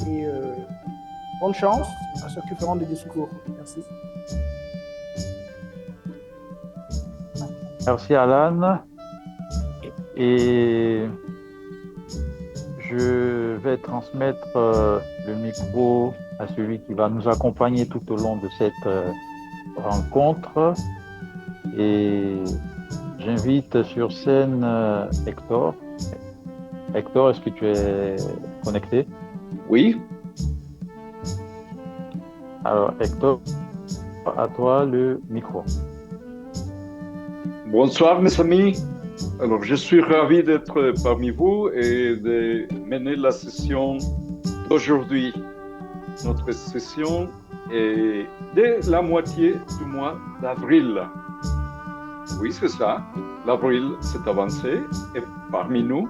et bonne chance à ceux qui feront des discours. Merci. Merci Alan. Et je vais transmettre le micro à celui qui va nous accompagner tout au long de cette rencontre. Et j'invite sur scène Hector. Hector, est-ce que tu es connecté? Oui. Alors, Hector, à toi le micro. Bonsoir mes amis. Alors, je suis ravi d'être parmi vous et de mener la session d'aujourd'hui. Notre session est dès la moitié du mois d'avril. Oui, c'est ça. L'avril s'est avancé et parmi nous.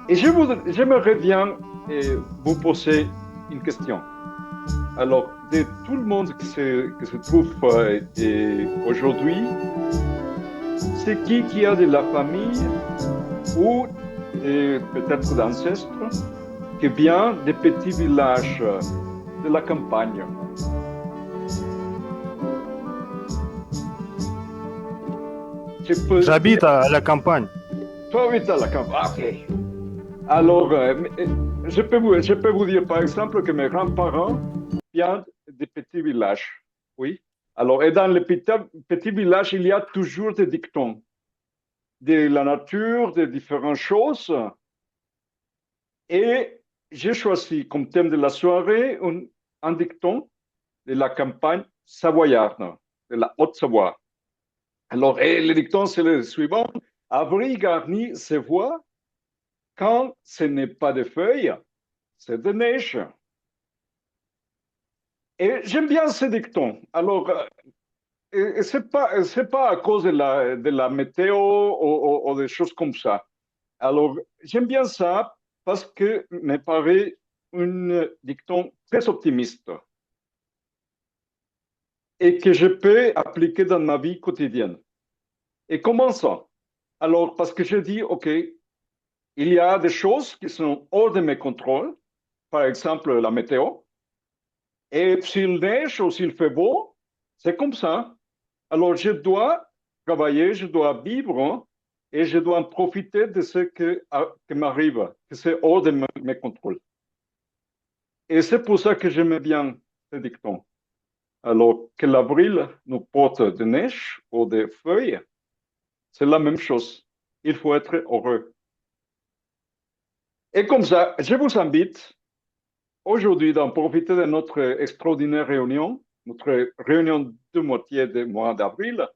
Et j'aimerais bien vous poser une question. Alors, de tout le monde qui se trouve aujourd'hui, c'est qui a de la famille ou peut-être d'ancêtres qui vient des petits villages de la campagne? J'habite à la campagne. Toi habites à la campagne. Ok. Alors, je peux vous dire par exemple que mes grands-parents viennent des petits villages. Oui. Alors, et dans les petits villages, il y a toujours des dictons de la nature, de différentes choses. Et j'ai choisi comme thème de la soirée un dicton de la campagne savoyarde, de la Haute-Savoie. Alors, et le dicton, c'est le suivant. Abri garni se voit quand ce n'est pas de feuilles, c'est de neige. Et j'aime bien ce dicton. Alors, c'est pas à cause de la météo ou des choses comme ça. Alors, j'aime bien ça parce que me paraît un dicton très optimiste et que je peux appliquer dans ma vie quotidienne. Et comment ça? Alors, parce que je dis, OK, il y a des choses qui sont hors de mes contrôles, par exemple la météo, et s'il neige ou s'il fait beau, c'est comme ça. Alors, je dois travailler, je dois vivre et je dois en profiter de ce qui m'arrive, que c'est hors de mes contrôles. Et c'est pour ça que j'aime bien ce dicton. Alors, que l'avril nous porte de neige ou des feuilles, c'est la même chose. Il faut être heureux. Et comme ça, je vous invite aujourd'hui d'en profiter de notre extraordinaire réunion, notre réunion de moitié du mois d'avril.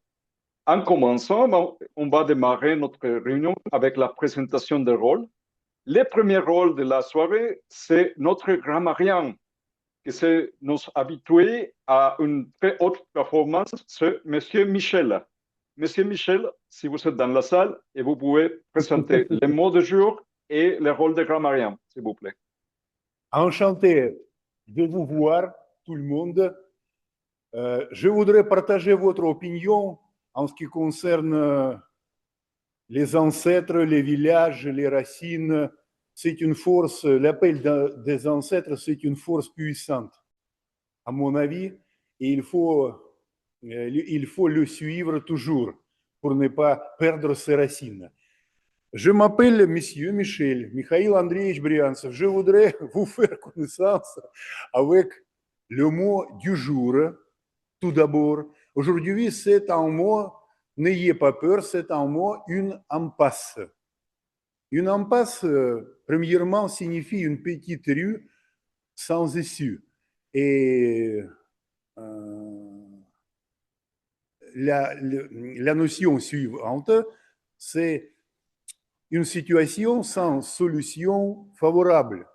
En commençant, on va démarrer notre réunion avec la présentation des rôles. Le premier rôle de la soirée, c'est notre grammairien, qui s'est nous habitué à une très haute performance, c'est Monsieur Michel. Monsieur Michel, si vous êtes dans la salle, et vous pouvez présenter les mots du jour et le rôle de grammairien, s'il vous plaît. Enchanté de vous voir, tout le monde. Je voudrais partager votre opinion en ce qui concerne les ancêtres, les villages, les racines. C'est une force, l'appel des ancêtres, c'est une force puissante, à mon avis, et il faut le suivre toujours pour ne pas perdre ses racines. Je m'appelle Monsieur Michel, Mikhail Andreevich Briantsov. Je voudrais vous faire connaissance avec le mot du jour. Tout d'abord, aujourd'hui, c'est un mot, n'ayez pas peur, c'est un mot, une impasse. Une impasse, premièrement, signifie une petite rue sans issue. Et la notion suivante, c'est une situation sans solution favorable,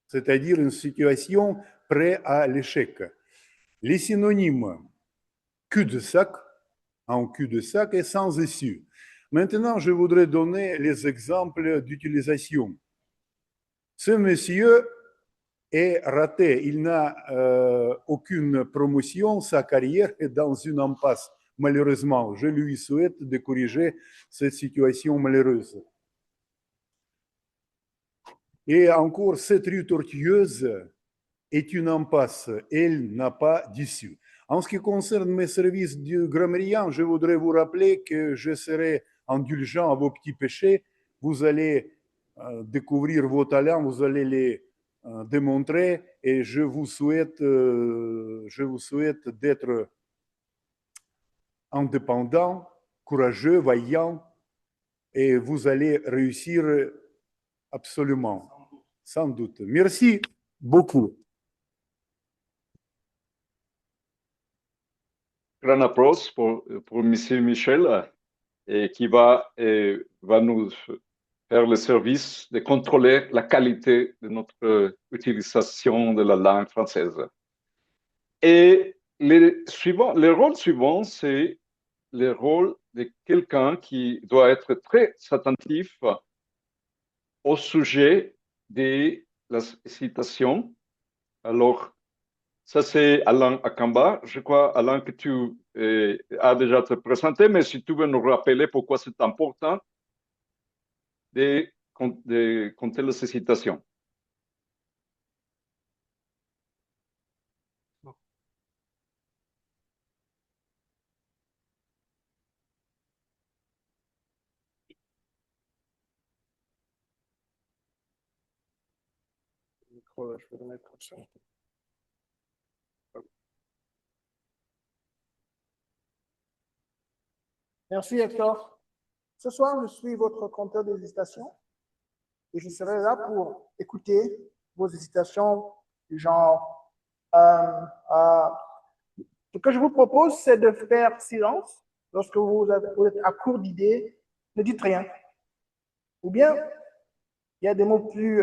c'est-à-dire une situation prête à l'échec. Les synonymes cul-de-sac, en cul-de-sac et sans issue. Maintenant, je voudrais donner les exemples d'utilisation. Ce monsieur est raté, il n'a aucune promotion, sa carrière est dans une impasse. Malheureusement, je lui souhaite de corriger cette situation malheureuse. Et encore, cette rue tortueuse est une impasse. Elle n'a pas d'issue. En ce qui concerne mes services du grammairien, je voudrais vous rappeler que je serai indulgent à vos petits péchés. Vous allez découvrir vos talents, vous allez les démontrer et je vous souhaite d'être indépendant, courageux, vaillant et vous allez réussir absolument, sans doute. Merci beaucoup. Grand applaus pour M. Michel et qui va nous faire le service de contrôler la qualité de notre utilisation de la langue française. Et le rôle suivant, c'est le rôle de quelqu'un qui doit être très attentif au sujet de la citation. Alors, ça c'est Alain Akamba. Je crois, Alain, que tu as déjà te présenté, mais si tu veux nous rappeler pourquoi c'est important de compter les citations. Je vais le mettre comme ça. Merci Hector. Ce soir, je suis votre compteur des hésitations et je serai là pour écouter vos hésitations du genre. Ce que je vous propose, c'est de faire silence lorsque vous êtes à court d'idées. Ne dites rien. Ou bien, il y a des mots plus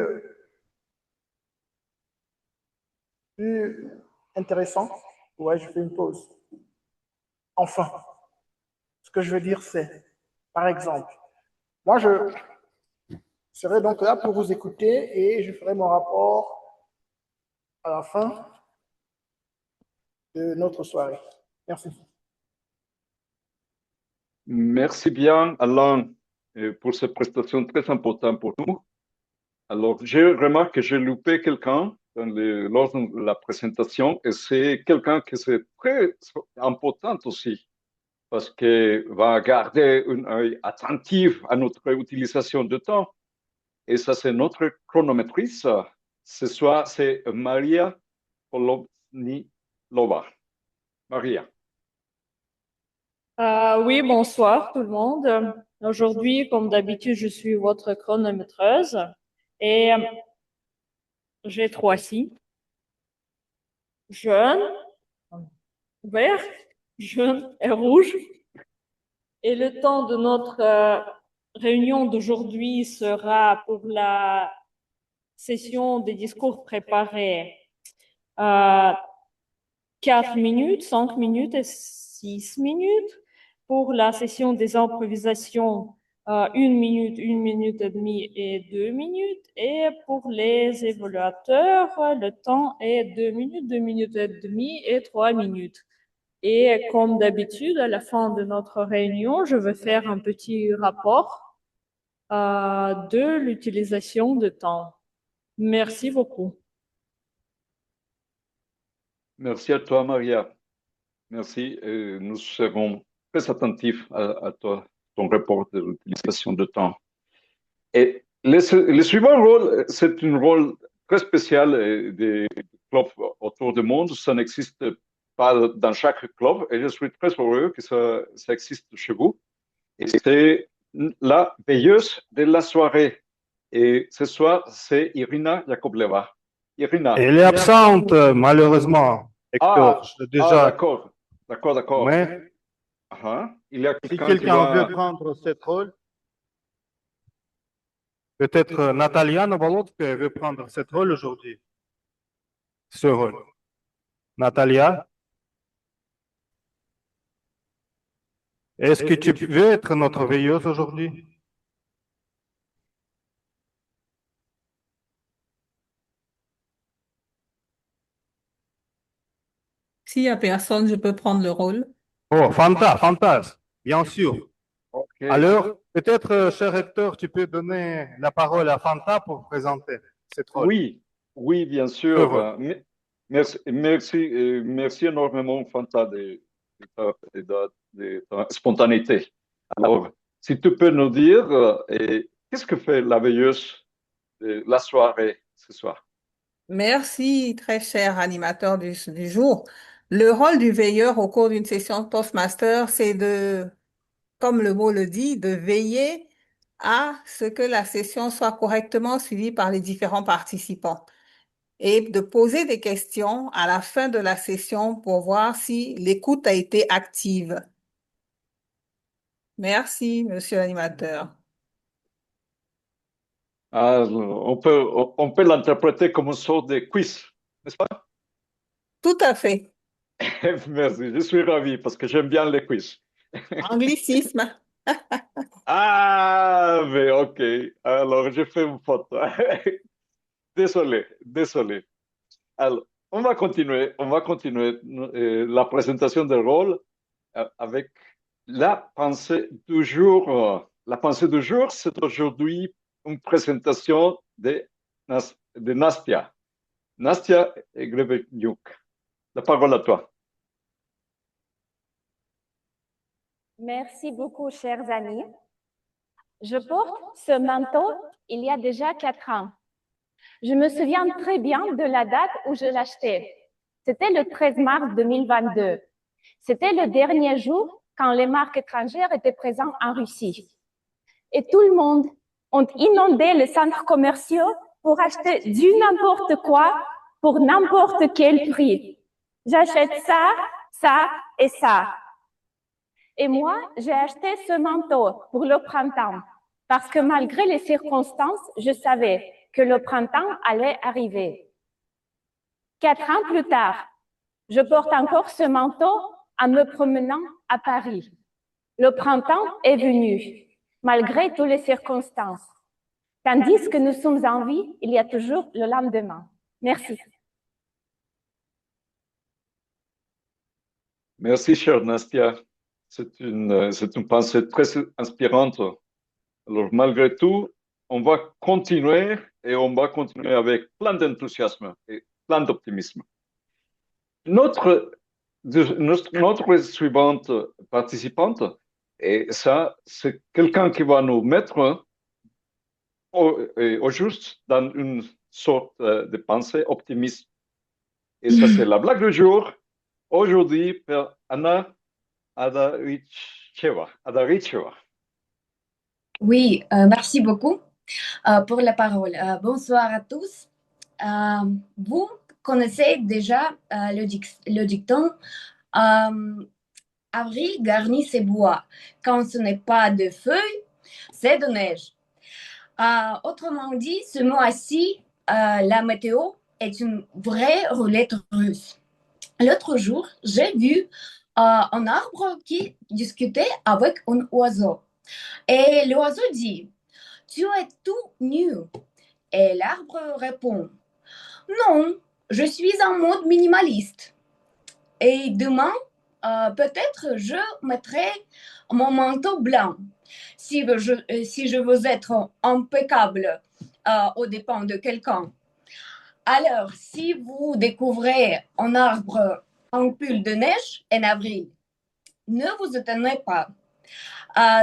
intéressants. Ouais, je fais une pause. Enfin, ce que je veux dire, c'est, par exemple, moi, je serai donc là pour vous écouter et je ferai mon rapport à la fin de notre soirée. Merci. Merci bien, Alain, pour cette prestation très importante pour nous. Alors, je remarque que j'ai loupé quelqu'un lors de la présentation et c'est quelqu'un qui est très important aussi parce qu'il va garder un œil attentif à notre utilisation de temps. Et ça, c'est notre chronométrice. Ce soir, c'est Maria Polovnilova. Maria. Oui, bonsoir tout le monde. Aujourd'hui, comme d'habitude, je suis votre chronométreuse et j'ai 3 signes. Jaune, vert, jaune et rouge. Et le temps de notre réunion d'aujourd'hui sera pour la session des discours préparés 4 minutes, 5 minutes et 6 minutes. Pour la session des improvisations, 1 minute, 1 minute et demie et 2 minutes. Et pour les évaluateurs, le temps est 2 minutes, 2 minutes et demie et 3 minutes. Et comme d'habitude, à la fin de notre réunion, je vais faire un petit rapport de l'utilisation de temps. Merci beaucoup. Merci à toi, Maria. Merci. Nous serons très attentifs à toi, ton rapport de l'utilisation de temps. Et le suivant rôle, c'est un rôle très spécial des clubs autour du monde. Ça n'existe pas dans chaque club et je suis très heureux que ça existe chez vous. Et c'est la veilleuse de la soirée. Et ce soir, c'est Irina Yakovleva. Irina. Elle est absente, malheureusement, Hector. D'accord. Ouais. Il y a Si quelqu'un quelqu'un veut prendre cette rôle, peut-être Natalia Novolodskaya veut prendre cette rôle aujourd'hui. Ce rôle. Natalia, est-ce que tu veux être notre veilleuse aujourd'hui? S'il n'y a personne, je peux prendre le rôle. Oh, Fantas, bien sûr. Okay. Alors, peut-être, cher Hector, tu peux donner la parole à Fanta pour présenter. cette rôle. Oui, oui, bien sûr. Heureux. Merci énormément, Fanta, de ta spontanéité. Alors, si tu peux nous dire, qu'est-ce que fait la veilleuse de la soirée ce soir? Merci, très cher animateur du jour. Le rôle du veilleur au cours d'une session de Toastmaster, c'est de, comme le mot le dit, de veiller à ce que la session soit correctement suivie par les différents participants et de poser des questions à la fin de la session pour voir si l'écoute a été active. Merci, monsieur l'animateur. Ah, on peut l'interpréter comme une sorte de quiz, n'est-ce pas? Tout à fait. Merci, je suis ravi parce que j'aime bien les quiz. Anglicisme. Ah, mais ok. Alors, j'ai fait une faute. Désolé, désolé. Alors, on va continuer la présentation des rôles avec la pensée du jour. La pensée du jour, c'est aujourd'hui une présentation de Nastia. Nastia Grebenyuk. La parole à toi. Merci beaucoup, chers amis. Je porte ce manteau il y a déjà 4 ans. Je me souviens très bien de la date où je l'achetais. C'était le 13 mars 2022. C'était le dernier jour quand les marques étrangères étaient présentes en Russie. Et tout le monde a inondé les centres commerciaux pour acheter du n'importe quoi pour n'importe quel prix. J'achète ça, ça et ça. Et moi, j'ai acheté ce manteau pour le printemps parce que malgré les circonstances, je savais que le printemps allait arriver. 4 ans plus tard, je porte encore ce manteau en me promenant à Paris. Le printemps est venu, malgré toutes les circonstances. Tandis que nous sommes en vie, il y a toujours le lendemain. Merci. Merci, chère Nastia. C'est une pensée très inspirante. Alors, malgré tout, on va continuer et on va continuer avec plein d'enthousiasme et plein d'optimisme. Notre suivante participante, et ça, c'est quelqu'un qui va nous mettre au juste dans une sorte de pensée optimiste. Et ça, c'est la blague du jour, aujourd'hui, par Anna Adaricheva. Oui, merci beaucoup pour la parole. Bonsoir à tous. Vous connaissez déjà le dicton avril garnit ses bois. Quand ce n'est pas de feuilles, c'est de neige. Autrement dit, ce mois-ci, la météo est une vraie roulette russe. L'autre jour, j'ai vu un arbre qui discutait avec un oiseau. Et l'oiseau dit, « Tu es tout nu. » Et l'arbre répond, « Non, je suis en mode minimaliste. Et demain, peut-être je mettrai mon manteau blanc si je veux être impeccable aux dépens de quelqu'un. Alors, si vous découvrez un arbre en pull de neige en avril, ne vous étonnez pas.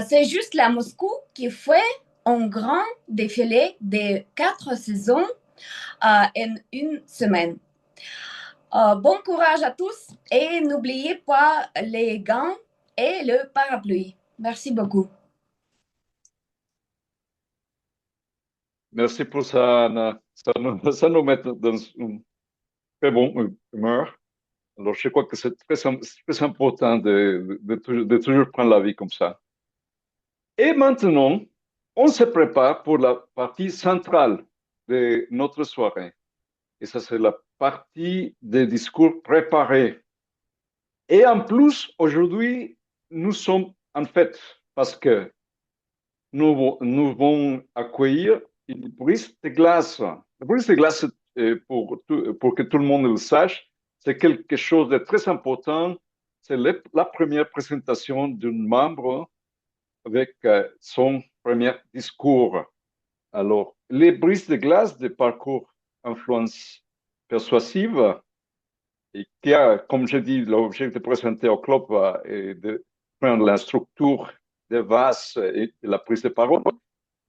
C'est juste la Moscou qui fait un grand défilé de 4 saisons en une semaine. Bon courage à tous et n'oubliez pas les gants et le parapluie. Merci beaucoup. Merci pour ça, Anna. Ça nous met dans une très bonne humeur. Alors, je crois que c'est très important de toujours prendre la vie comme ça. Et maintenant, on se prépare pour la partie centrale de notre soirée. Et ça, c'est la partie des discours préparés. Et en plus, aujourd'hui, nous sommes en fête parce que nous vont accueillir une brise de glace. La brise de glace, pour que tout le monde le sache, c'est quelque chose de très important. C'est la première présentation d'un membre avec son premier discours. Alors, les brises de glace de parcours influence persuasive, et qui a, comme je dis, l'objet de présenter au club et de prendre la structure des vases et de la prise de parole,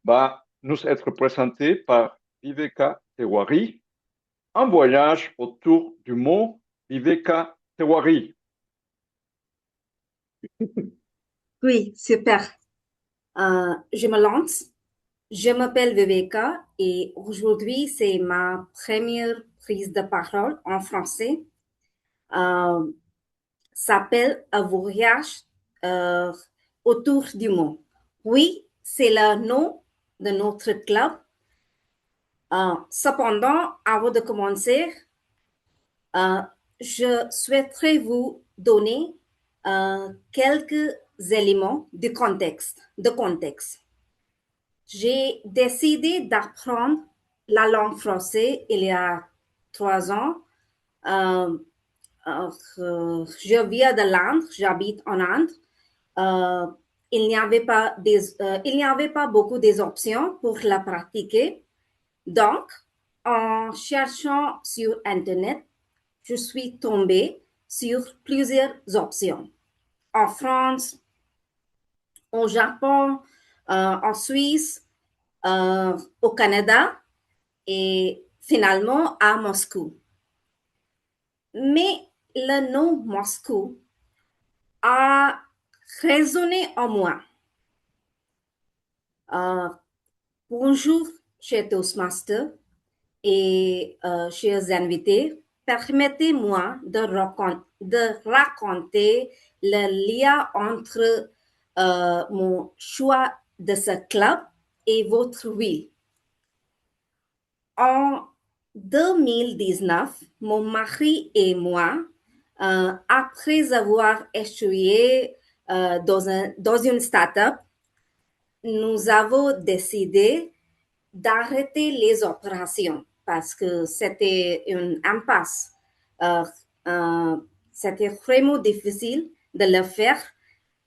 va nous être présenté par Viveka Tewari, un voyage autour du mot Viveka Tewari. Oui, super. Je me lance. Je m'appelle Viveka et aujourd'hui, c'est ma première prise de parole en français. S'appelle un voyage autour du monde. Oui, c'est le nom de notre club. Cependant, avant de commencer, je souhaiterais vous donner quelques éléments de contexte. J'ai décidé d'apprendre la langue française il y a 3 ans. Je viens de l'Inde, j'habite en Inde. Il n'y avait pas beaucoup d'options pour la pratiquer. Donc, en cherchant sur Internet, je suis tombée sur plusieurs options. En France, au Japon, en Suisse, au Canada et finalement à Moscou. Mais le nom Moscou a résonné en moi. Bonjour, chers Toastmasters et chers invités. Permettez-moi de raconter le lien entre mon choix de ce club et votre ville. En 2019, mon mari et moi, après avoir échoué dans une start-up, nous avons décidé d'arrêter les opérations parce que c'était une impasse. C'était vraiment difficile de le faire,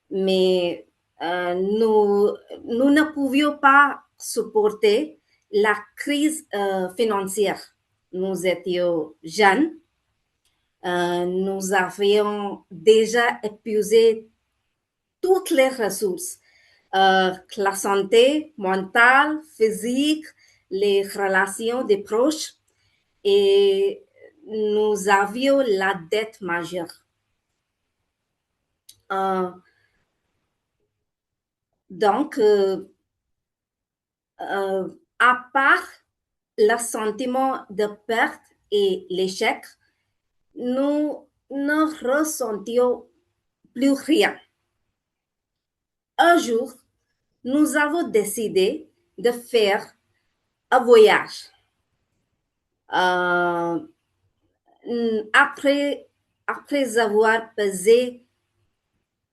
mais nous ne pouvions pas supporter la crise financière. Nous étions jeunes, nous avions déjà épuisé toutes les ressources, la santé mentale, physique, les relations des proches, et nous avions la dette majeure. Donc, à part le sentiment de perte et l'échec, nous ne ressentions plus rien. Un jour, nous avons décidé de faire un voyage. Après avoir pesé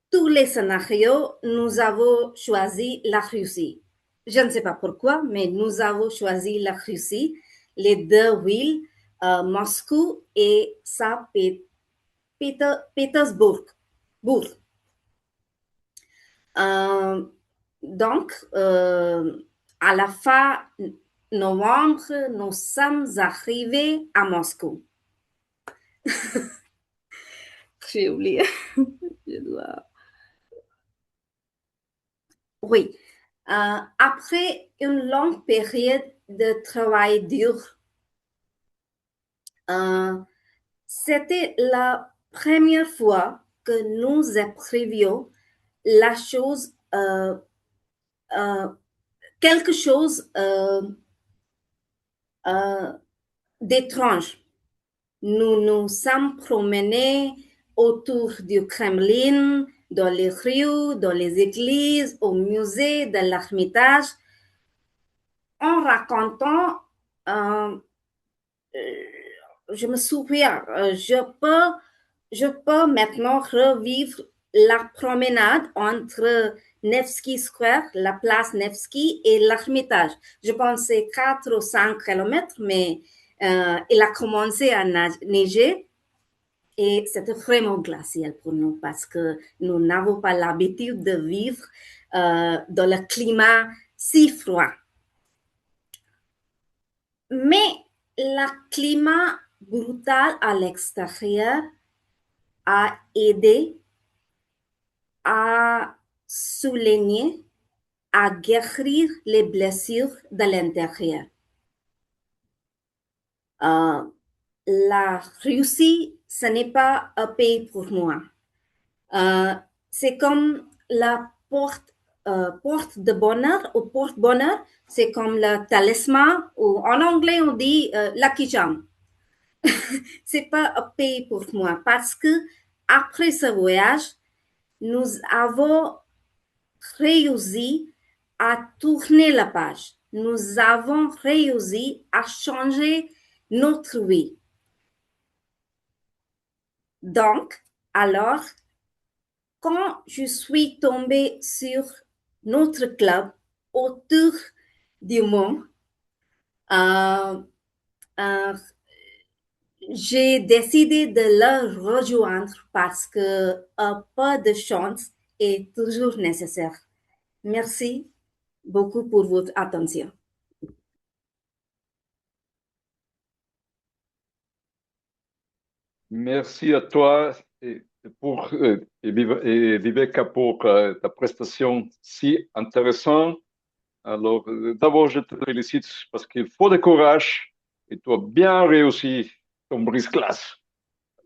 tous les scénarios, nous avons choisi la Russie. Je ne sais pas pourquoi, mais nous avons choisi la Russie, les deux villes, Moscou et Saint-Pétersbourg. Donc, à la fin novembre, nous sommes arrivés à Moscou. J'ai oublié. Oui. Après une longue période de travail dur, c'était la première fois que nous éprouvions la chose, quelque chose d'étrange. Nous nous sommes promenés autour du Kremlin, dans les rues, dans les églises, au musée de l'Ermitage, en racontant, je me souviens, je peux maintenant revivre la promenade entre Nevsky Square, la place Nevsky et l'Ermitage. Je pensais 4 ou 5 kilomètres, mais il a commencé à neiger. Et c'était vraiment glacial pour nous parce que nous n'avons pas l'habitude de vivre dans le climat si froid. Mais le climat brutal à l'extérieur a aidé à souligner, à guérir les blessures de l'intérieur. La Russie, ce n'est pas un pays pour moi. C'est comme la porte de bonheur ou porte-bonheur, c'est comme le talisman, ou en anglais on dit lucky charm. C'est pas un pays pour moi parce que après ce voyage, nous avons réussi à tourner la page. Nous avons réussi à changer notre vie. Donc, alors, quand je suis tombée sur notre club autour du monde, j'ai décidé de le rejoindre parce que un peu de chance est toujours nécessaire. Merci beaucoup pour votre attention. Merci à toi et Viveka pour ta prestation si intéressante. Alors, d'abord, je te félicite parce qu'il faut du courage et tu as bien réussi ton brise-glace.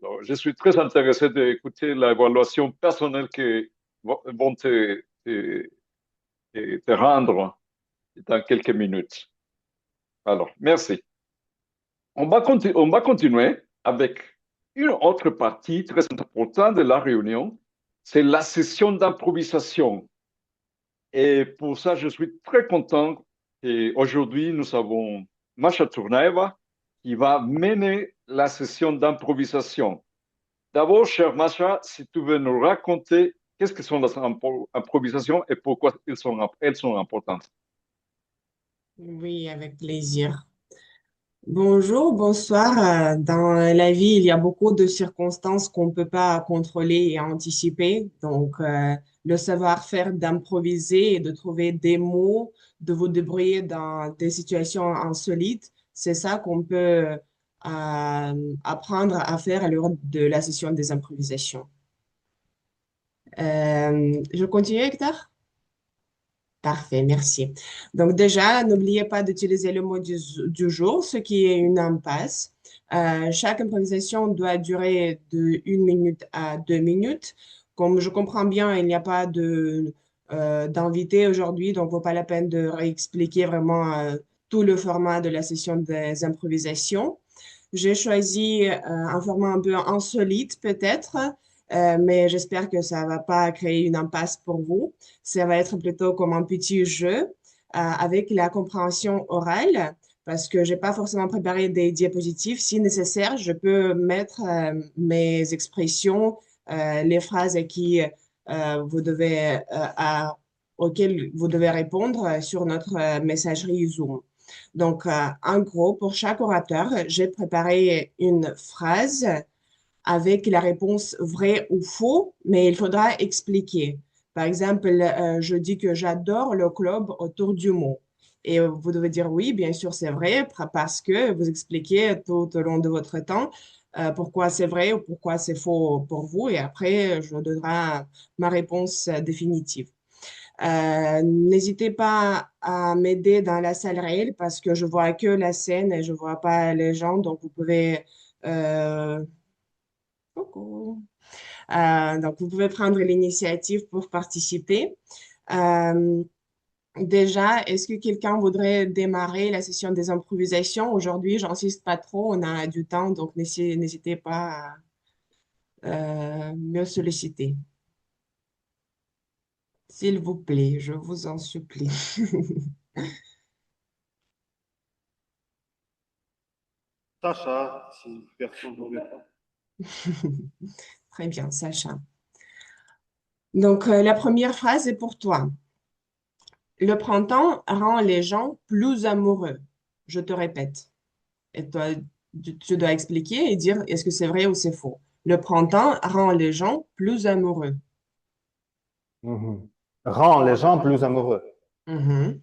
Alors, je suis très intéressé d'écouter l'évaluation personnelle que vont te rendre dans quelques minutes. Alors, merci. On va continuer avec une autre partie très importante de la réunion, c'est la session d'improvisation. Et pour ça, je suis très content qu'aujourd'hui, nous avons Masha Tournaeva qui va mener la session d'improvisation. D'abord, chère Masha, si tu veux nous raconter qu'est-ce que sont les improvisations et pourquoi elles sont importantes. Oui, avec plaisir. Bonjour, bonsoir. Dans la vie, il y a beaucoup de circonstances qu'on ne peut pas contrôler et anticiper. Donc, le savoir-faire d'improviser et de trouver des mots, de vous débrouiller dans des situations insolites, c'est ça qu'on peut apprendre à faire à l'heure de la session des improvisations. Je continue, Hector? Parfait, merci. Donc déjà, n'oubliez pas d'utiliser le mot du jour, ce qui est une impasse. Chaque improvisation doit durer de 1 minute à 2 minutes. Comme je comprends bien, il n'y a pas d'invité aujourd'hui, donc vaut pas la peine de réexpliquer vraiment tout le format de la session des improvisations. J'ai choisi un format un peu insolite peut-être, mais j'espère que ça va pas créer une impasse pour vous. Ça va être plutôt comme un petit jeu avec la compréhension orale, parce que j'ai pas forcément préparé des diapositives. Si nécessaire, je peux mettre mes expressions, les phrases auxquelles vous devez répondre sur notre messagerie Zoom. Donc, en gros, pour chaque orateur, j'ai préparé une phrase avec la réponse vrai ou faux, mais il faudra expliquer. Par exemple, je dis que j'adore le club autour du mot. Et vous devez dire oui, bien sûr, c'est vrai, parce que vous expliquez tout au long de votre temps pourquoi c'est vrai ou pourquoi c'est faux pour vous. Et après, je donnerai ma réponse définitive. N'hésitez pas à m'aider dans la salle réelle parce que je vois que la scène et je vois pas les gens. Donc, vous pouvez... Coucou. Donc, vous pouvez prendre l'initiative pour participer. Déjà, est-ce que quelqu'un voudrait démarrer la session des improvisations? Aujourd'hui, j'insiste pas trop, on a du temps, donc n'hésitez pas à me solliciter. S'il vous plaît, je vous en supplie. Sacha, si personne ne répond. Très bien, Sacha. Donc, la première phrase est pour toi. Le printemps rend les gens plus amoureux. Je te répète. Et toi, tu dois expliquer et dire est-ce que c'est vrai ou c'est faux. Le printemps rend les gens plus amoureux. Mhm. Rend les gens plus amoureux. Mhm.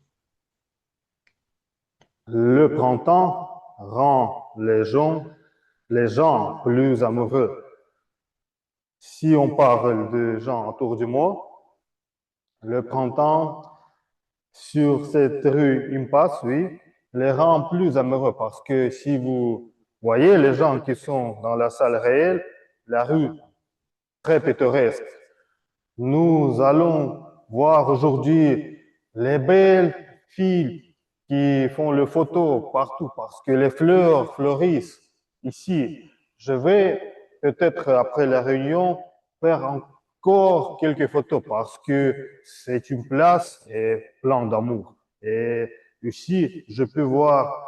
Le printemps rend les gens plus amoureux. Si on parle de gens autour du monde, le printemps sur cette rue Impasse, oui, les rend plus amoureux parce que si vous voyez les gens qui sont dans la salle réelle, la rue très pittoresque. Nous allons voir aujourd'hui les belles filles qui font les photos partout parce que les fleurs fleurissent ici. Je vais peut-être après la réunion faire encore quelques photos parce que c'est une place pleine d'amour. Et ici, je peux voir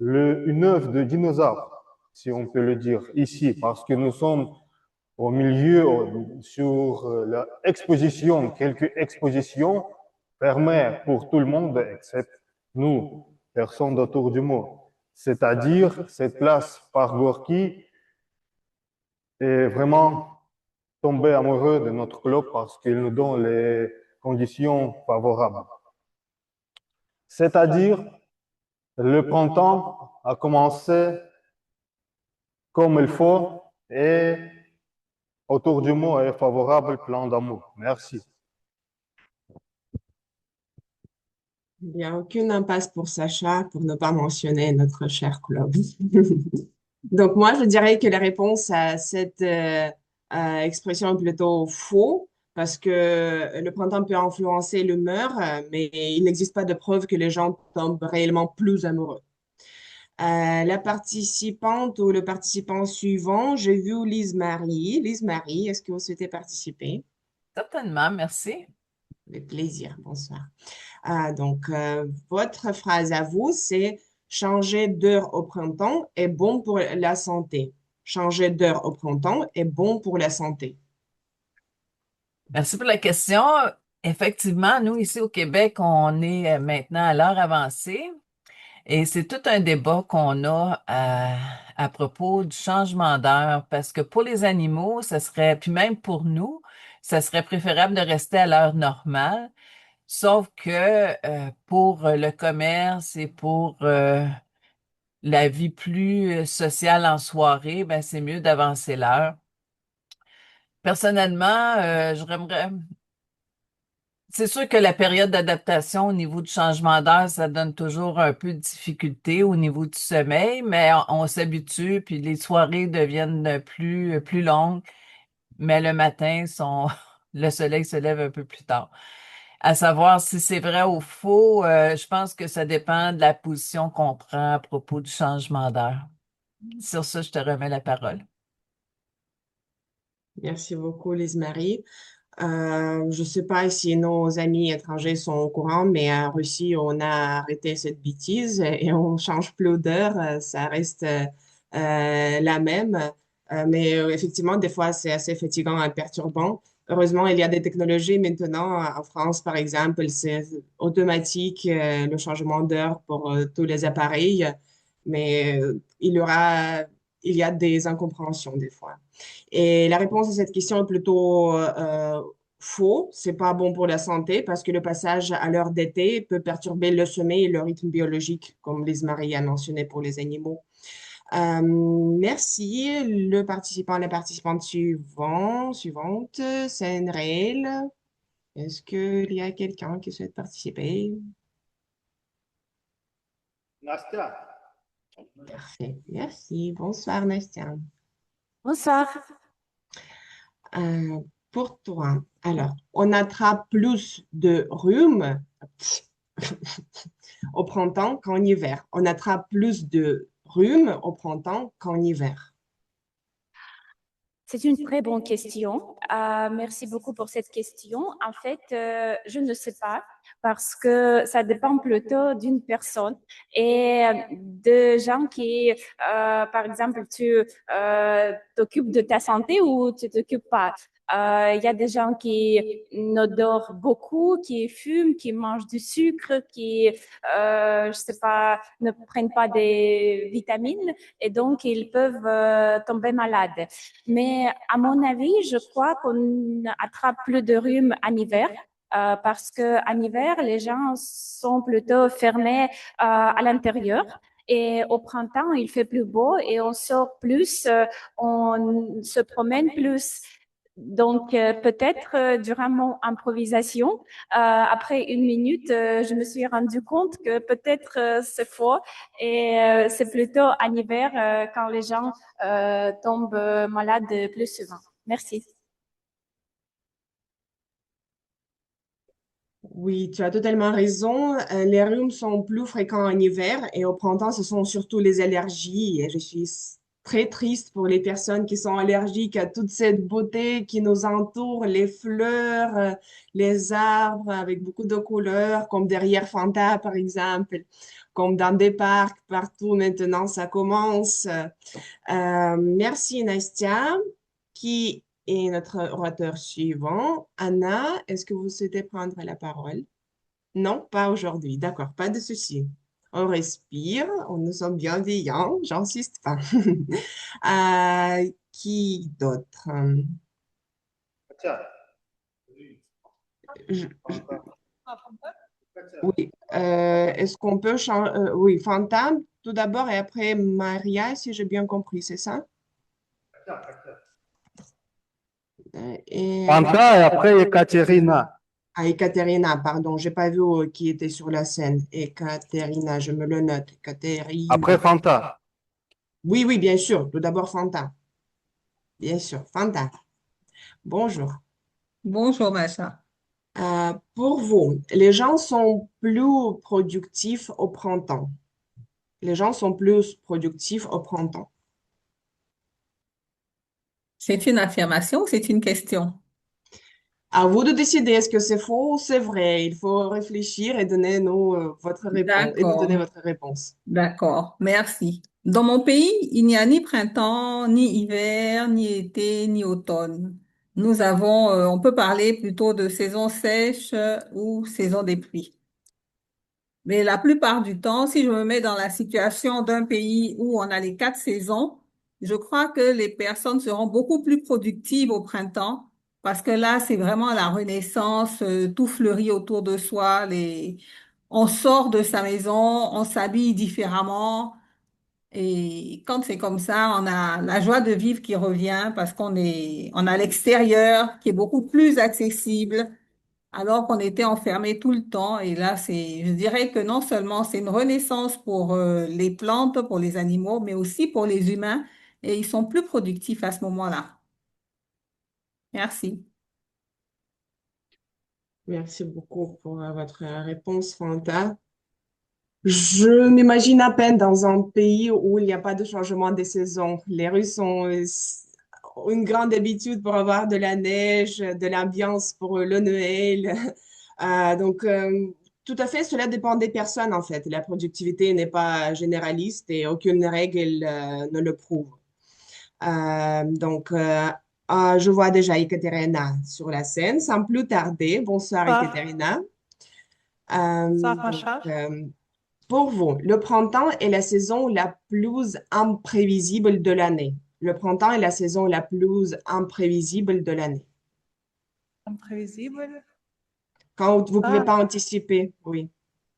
une œuvre de dinosaure, si on peut le dire, ici, parce que nous sommes au milieu sur l'exposition, quelques expositions fermées pour tout le monde, except nous, personnes autour du monde. C'est-à-dire, cette place par Gorky est vraiment tombé amoureux de notre club parce qu'il nous donne les conditions favorables. C'est-à-dire, le printemps a commencé comme il faut et autour du mot est favorable, plein d'amour. Merci. Il n'y a aucune impasse pour Sacha pour ne pas mentionner notre cher club. Donc, moi, je dirais que la réponse à cette expression est plutôt faux parce que le printemps peut influencer l'humeur, mais il n'existe pas de preuve que les gens tombent réellement plus amoureux. La participante ou le participant suivant, j'ai vu Lise-Marie. Lise-Marie, est-ce que vous souhaitez participer? Certainement, merci. Avec plaisir, bonsoir. Donc, votre phrase à vous, c'est changer d'heure au printemps est bon pour la santé. Changer d'heure au printemps est bon pour la santé. Merci pour la question. Effectivement, nous, ici au Québec, on est maintenant à l'heure avancée et c'est tout un débat qu'on a à propos du changement d'heure parce que pour les animaux, ça serait, puis même pour nous, ça serait préférable de rester à l'heure normale. Sauf que pour le commerce et pour la vie plus sociale en soirée, ben, c'est mieux d'avancer l'heure. Personnellement, j'aimerais. C'est sûr que la période d'adaptation au niveau du changement d'heure, ça donne toujours un peu de difficulté au niveau du sommeil, mais on s'habitue, puis les soirées deviennent plus longues, mais le matin, le soleil se lève un peu plus tard. À savoir si c'est vrai ou faux, je pense que ça dépend de la position qu'on prend à propos du changement d'heure. Sur ça, je te remets la parole. Merci beaucoup, Lise-Marie. Je ne sais pas si nos amis étrangers sont au courant, mais en Russie, on a arrêté cette bêtise et on change plus d'heure. Ça reste la même. Mais effectivement, des fois, c'est assez fatigant et perturbant. Heureusement, il y a des technologies maintenant. En France, par exemple, c'est automatique le changement d'heure pour tous les appareils, mais il y a des incompréhensions des fois. Et la réponse à cette question est plutôt faux. C'est pas bon pour la santé parce que le passage à l'heure d'été peut perturber le sommeil et le rythme biologique, comme Lise-Marie a mentionné pour les animaux. Merci. Le participant, la participante suivante, c'est Enrail. Est-ce qu'il y a quelqu'un qui souhaite participer? Nastia. Parfait. Merci. Bonsoir, Nastia. Bonsoir. Pour toi, alors, on attrape plus de rhume au printemps qu'en hiver. On attrape plus de rhume au printemps qu'en hiver. C'est une très bonne question. Merci beaucoup pour cette question. En fait, je ne sais pas parce que ça dépend plutôt d'une personne et de gens qui, par exemple, tu t'occupes de ta santé ou tu t'occupes pas. Il y a des gens qui n'odorent beaucoup, qui fument, qui mangent du sucre, qui, je sais pas, ne prennent pas des vitamines et donc ils peuvent tomber malades. Mais à mon avis, je crois qu'on attrape plus de rhume en hiver. Parce qu'en hiver, les gens sont plutôt fermés à l'intérieur Et au printemps, il fait plus beau et on sort plus, on se promène plus. Donc, peut-être durant mon improvisation, après une minute, je me suis rendu compte que peut-être c'est faux et c'est plutôt en hiver quand les gens tombent malades plus souvent. Merci. Oui, tu as totalement raison. Les rhumes sont plus fréquents en hiver et au printemps, ce sont surtout les allergies. Et je suis très triste pour les personnes qui sont allergiques à toute cette beauté qui nous entoure, les fleurs, les arbres avec beaucoup de couleurs, comme derrière Fanta, par exemple, comme dans des parcs, partout maintenant, ça commence. Merci, Nastia, qui est notre orateur suivant. Anna, est-ce que vous souhaitez prendre la parole? Non, pas aujourd'hui. D'accord, pas de souci. On respire, on nous sommes bienveillants, j'insiste pas. Qui d'autre? Je- je- oui, est-ce qu'on peut changer? Oui, Fanta, tout d'abord et après Maria, si j'ai bien compris, c'est ça? Et Fanta et après Ekaterina. ah, Ekaterina, pardon, j'ai pas vu qui était sur la scène. Ekaterina, je me le note. Après Ekaterina. Fanta. Oui, oui, bien sûr. Tout d'abord, Fanta. Bien sûr, Fanta. Bonjour. Bonjour, Macha. Pour vous, les gens sont plus productifs au printemps. Les gens sont plus productifs au printemps. C'est une affirmation ou c'est une question? À vous de décider, est-ce que c'est faux ou c'est vrai? Il faut réfléchir et donner votre réponse et nous donner D'accord, votre réponse. d'accord, merci. Dans mon pays, il n'y a ni printemps, ni hiver, ni été, ni automne. Nous avons, on peut parler plutôt de saison sèche ou saison des pluies. Mais la plupart du temps, si je me mets dans la situation d'un pays où on a les 4 saisons, je crois que les personnes seront beaucoup plus productives au printemps parce que là, c'est vraiment la renaissance, tout fleurit autour de soi, on sort de sa maison, on s'habille différemment et quand c'est comme ça, on a la joie de vivre qui revient parce on a l'extérieur qui est beaucoup plus accessible alors qu'on était enfermé tout le temps. Et là, je dirais que non seulement c'est une renaissance pour les plantes, pour les animaux, mais aussi pour les humains. Et ils sont plus productifs à ce moment-là. Merci. Merci beaucoup pour votre réponse, Fanta. Je m'imagine à peine dans un pays où il n'y a pas de changement des saisons. Les Russes ont une grande habitude pour avoir de la neige, de l'ambiance pour le Noël. Donc, tout à fait, cela dépend des personnes en fait. La productivité n'est pas généraliste et aucune règle ne le prouve. Je vois déjà Ekaterina sur la scène. Sans plus tarder, bonsoir Ça, Ekaterina. ça, Donc, Macha. pour vous, le printemps est la saison la plus imprévisible de l'année. Le printemps est la saison la plus imprévisible de l'année. Imprévisible. Quand vous ne pouvez Ah, pas anticiper, oui.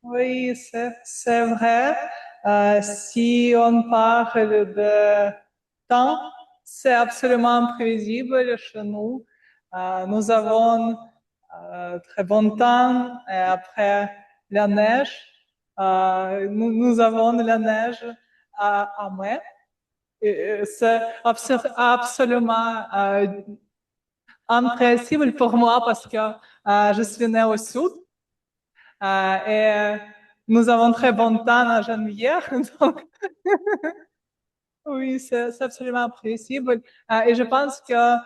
oui, c'est vrai. Si on parle de temps, c'est absolument imprévisible chez nous. Nous avons très bon temps et après la neige. Nous avons la neige à mai. C'est absolument imprévisible pour moi parce que je suis née au sud. Et nous avons très bon temps en janvier. Donc, oui, c'est absolument appréciable. Et je pense que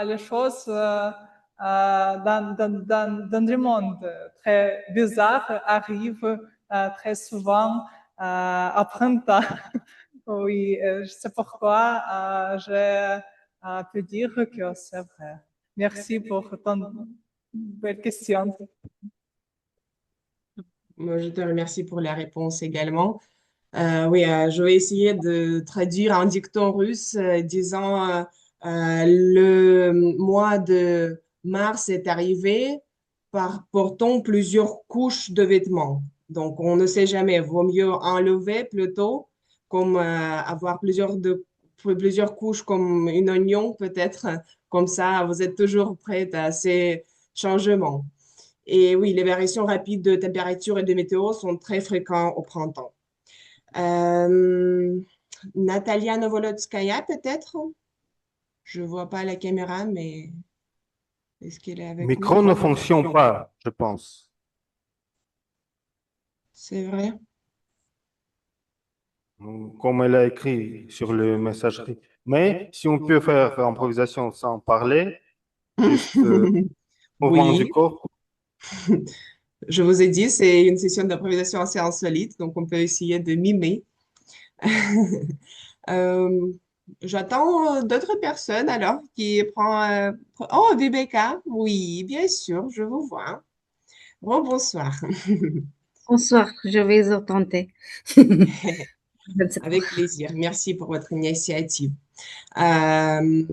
les choses dans le monde très bizarres arrivent très souvent à printemps. Oui, c'est pourquoi je peux dire que c'est vrai. Merci pour ton belle question. Moi, je te remercie pour la réponse également. Oui, je vais essayer de traduire un dicton russe disant le mois de mars est arrivé portant plusieurs couches de vêtements. Donc, on ne sait jamais. Vaut mieux enlever plutôt, comme avoir plusieurs couches comme une oignon peut-être. Comme ça, vous êtes toujours prête à ces changements. Et oui, les variations rapides de température et de météo sont très fréquentes au printemps. Euh, Natalia Novolodskaya, peut-être? Je ne vois pas la caméra, mais est-ce qu'elle est Le avec nous? micro ne fonctionne pas, je pense. C'est vrai. Comme elle a écrit sur le messagerie. Mais si on peut faire improvisation sans parler, juste mouvement du Oui, corps. je vous ai dit, c'est une session d'improvisation assez insolite, donc on peut essayer de mimer. Euh, J'attends d'autres personnes alors qui prend. Oh, Rebecca, oui, bien sûr, je vous vois. Bonsoir. Bonsoir, je vais au tenter. Je ne sais pas. Avec plaisir. Merci pour votre initiative. Euh,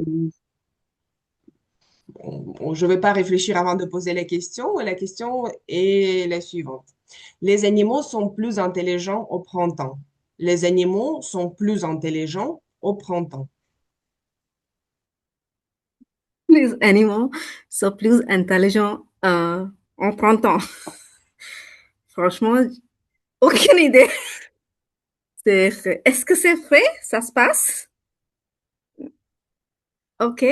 je ne vais pas réfléchir avant de poser la question. La question est la suivante. Les animaux sont plus intelligents au printemps. Les animaux sont plus intelligents au printemps. Les animaux sont plus intelligents en printemps. Franchement, aucune idée. Est-ce que c'est vrai? Ça se passe? Ok,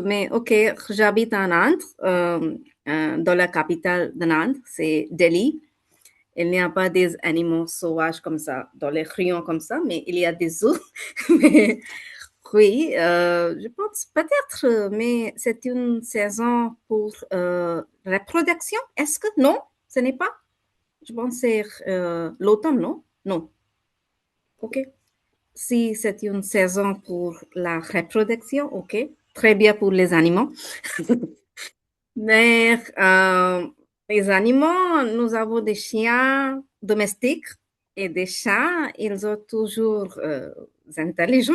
mais ok, j'habite en Inde, dans la capitale de l'Inde, c'est Delhi. Il n'y a pas des animaux sauvages comme ça, dans les rayons comme ça, mais il y a des zoos. Mais oui, je pense peut-être, mais c'est une saison pour reproduction. Est-ce que non? Ce n'est pas? Je pense que c'est l'automne, non? Non. Ok. Si c'est une saison pour la reproduction, ok. Très bien pour les animaux. Mais les animaux, nous avons des chiens domestiques et des chats, ils sont toujours intelligents,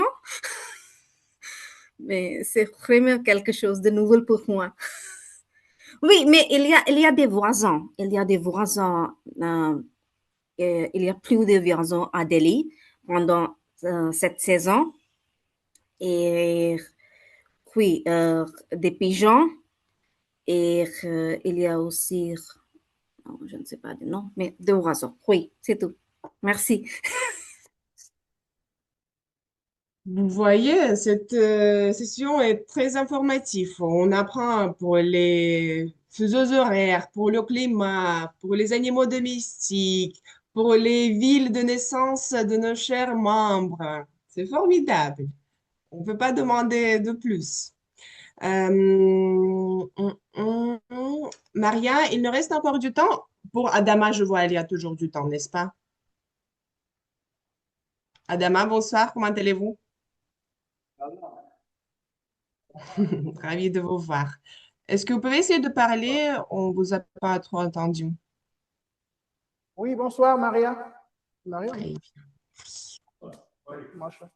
mais c'est vraiment quelque chose de nouveau pour moi. Oui, mais il y a des voisins. Il y a des voisins. Il y a plus de voisins à Delhi pendant cette saison. Et oui, des pigeons. Et il y a aussi, non, je ne sais pas le nom, mais des oiseaux. Oui, c'est tout. Merci. Vous voyez, cette session est très informative. On apprend pour les fuseaux horaires, pour le climat, pour les animaux domestiques, pour les villes de naissance de nos chers membres. C'est formidable. On ne peut pas demander de plus. Maria, il nous reste encore du temps. Pour Adama, je vois, il y a toujours du temps, n'est-ce pas? Adama, bonsoir, comment allez-vous? Ravi de vous voir. Est-ce que vous pouvez essayer de parler? On ne vous a pas trop entendu. Oui, bonsoir, Maria. Maria? Très bien. Macha.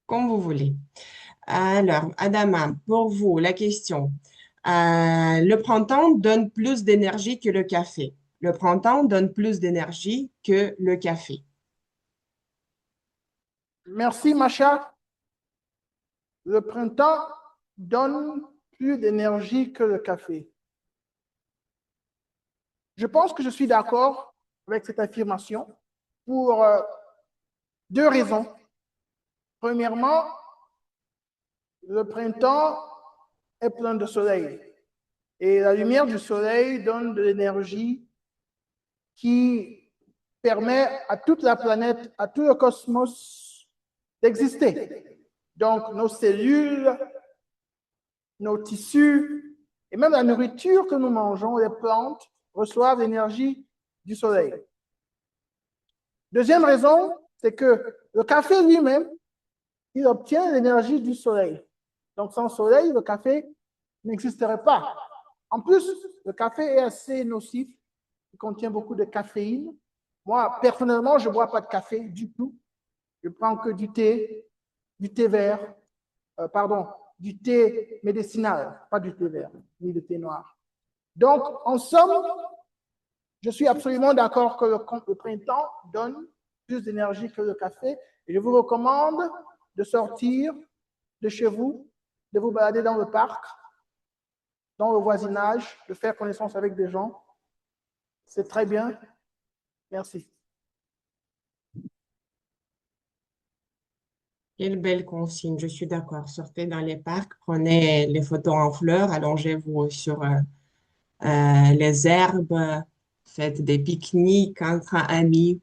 Comme vous voulez. Alors, Adama, pour vous, la question. Le printemps donne plus d'énergie que le café. Le printemps donne plus d'énergie que le café. Merci, Macha. Le printemps donne plus d'énergie que le café. Je pense que je suis d'accord avec cette affirmation pour deux raisons. Premièrement, le printemps est plein de soleil et la lumière du soleil donne de l'énergie qui permet à toute la planète, à tout le cosmos d'exister. Donc, nos cellules, nos tissus et même la nourriture que nous mangeons, les plantes, reçoivent l'énergie du soleil. Deuxième raison, c'est que le café lui-même, il obtient l'énergie du soleil. Donc, sans soleil, le café n'existerait pas. En plus, le café est assez nocif. Il contient beaucoup de caféine. Moi, personnellement, je ne bois pas de café du tout. Je prends que du thé vert, du thé médicinal, pas du thé vert, ni du thé noir. Donc, en somme, Je suis absolument d'accord que le printemps donne plus d'énergie que le café et je vous recommande de sortir de chez vous, de vous balader dans le parc, dans le voisinage, de faire connaissance avec des gens. C'est très bien. Merci. Quelle belle consigne, je suis d'accord. Sortez dans les parcs, prenez les photos en fleurs, allongez-vous sur les herbes, faites des pique-niques entre amis.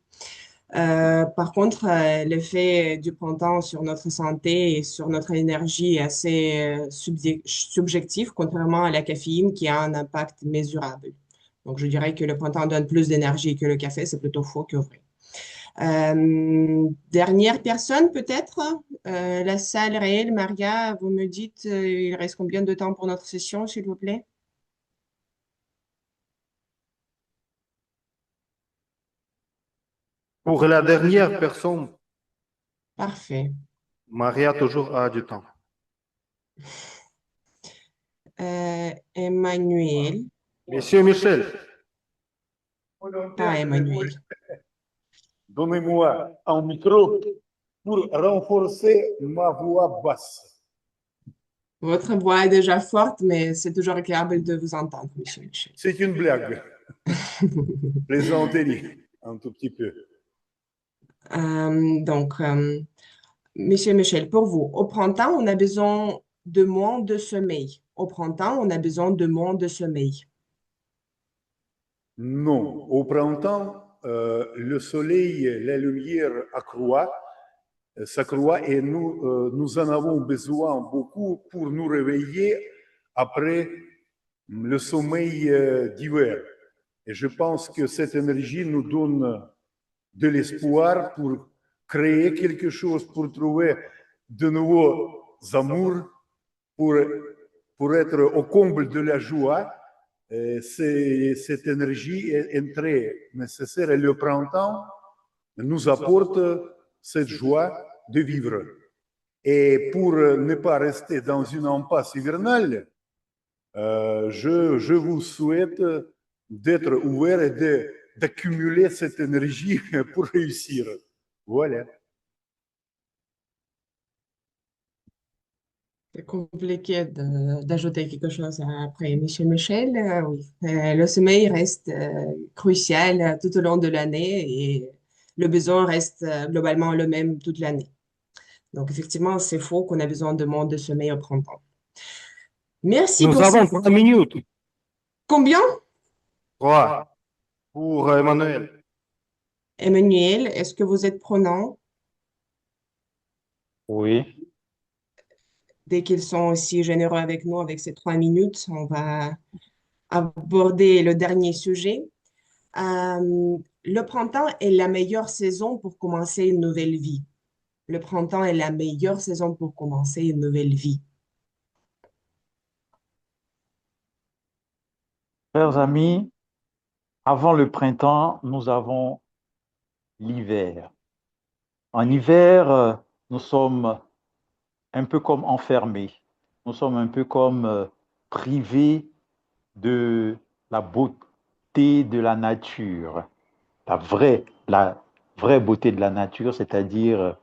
Par contre, l'effet du printemps sur notre santé et sur notre énergie est assez subjectif, contrairement à la caféine qui a un impact mesurable. Donc, je dirais que le printemps donne plus d'énergie que le café, c'est plutôt faux que vrai. Dernière personne, peut-être? La salle réelle, Maria, vous me dites, il reste combien de temps pour notre session, s'il vous plaît? Pour la dernière personne, Parfait. Maria toujours a du temps. Emmanuel. Monsieur Michel, Ah, Emmanuel. Donnez-moi un micro pour renforcer ma voix basse. Votre voix est déjà forte, mais c'est toujours agréable de vous entendre, Monsieur Michel. C'est une blague. Plaisanterie, un tout petit peu. Donc, Monsieur Michel, pour vous, au printemps, on a besoin de moins de sommeil. Au printemps, on a besoin de moins de sommeil. Non, au printemps, le soleil, la lumière s'accroît et nous en avons besoin beaucoup pour nous réveiller après le sommeil d'hiver. Et je pense que cette énergie nous donne de l'espoir pour créer quelque chose, pour trouver de nouveaux amours, pour être au comble de la joie. Cette énergie est très nécessaire et le printemps nous apporte cette joie de vivre. Et pour ne pas rester dans une impasse hivernale, je vous souhaite d'être ouvert et d'accumuler cette énergie pour réussir. Voilà. C'est compliqué d'ajouter quelque chose après Michel Michel. Oui. Le sommeil reste crucial tout au long de l'année et le besoin reste globalement le même toute l'année. Donc, effectivement, c'est faux qu'on a besoin de moins de sommeil au printemps. Merci nous pour avons ça. 3 minutes. Combien? 3 pour Emmanuel. Emmanuel, est-ce que vous êtes prenant? Oui. Dès qu'ils sont aussi généreux avec nous, avec ces 3 minutes, on va aborder le dernier sujet. Le printemps est la meilleure saison pour commencer une nouvelle vie. Le printemps est la meilleure saison pour commencer une nouvelle vie. Chers amis, avant le printemps, nous avons l'hiver. En hiver, nous sommes un peu comme enfermés. Nous sommes un peu comme privés de la beauté de la nature. La vraie beauté de la nature, c'est-à-dire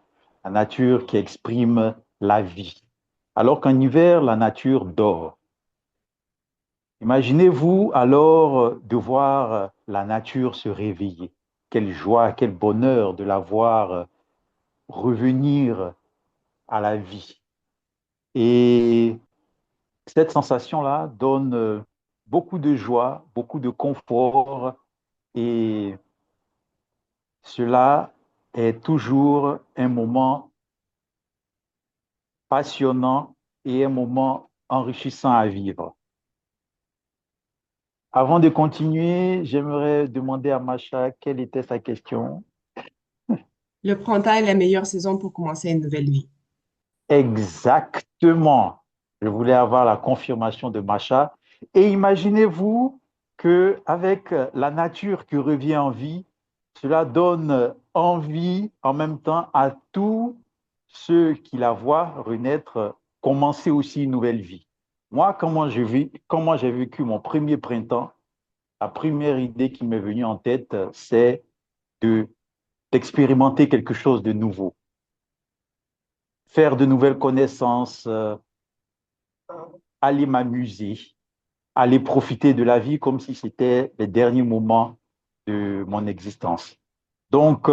la nature qui exprime la vie. Alors qu'en hiver, la nature dort. Imaginez-vous alors de voir la nature se réveiller. Quelle joie, quel bonheur de la voir revenir à la vie. Et cette sensation-là donne beaucoup de joie, beaucoup de confort et cela est toujours un moment passionnant et un moment enrichissant à vivre. Avant de continuer, j'aimerais demander à Macha quelle était sa question. Le printemps est la meilleure saison pour commencer une nouvelle vie. Exactement. Je voulais avoir la confirmation de Macha. Et imaginez-vous qu'avec la nature qui revient en vie, cela donne envie en même temps à tous ceux qui la voient renaître, commencer aussi une nouvelle vie. Moi, comment j'ai vécu mon premier printemps, la première idée qui m'est venue en tête, c'est d'expérimenter quelque chose de nouveau, faire de nouvelles connaissances, aller m'amuser, aller profiter de la vie comme si c'était les derniers moments de mon existence. Donc,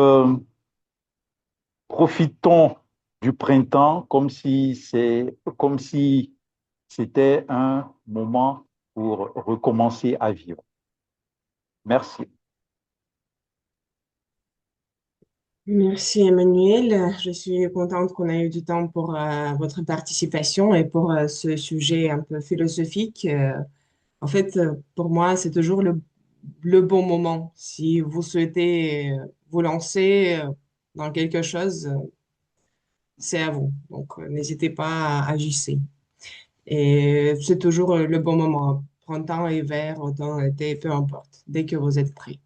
profitons du printemps comme si c'était un moment pour recommencer à vivre. Merci. Merci Emmanuel. Je suis contente qu'on ait eu du temps pour votre participation et pour ce sujet un peu philosophique. En fait, pour moi, c'est toujours le bon moment. Si vous souhaitez vous lancer dans quelque chose, c'est à vous. Donc, n'hésitez pas à agir. Et c'est toujours le bon moment. Printemps, hiver, automne, été, peu importe, dès que vous êtes prêt.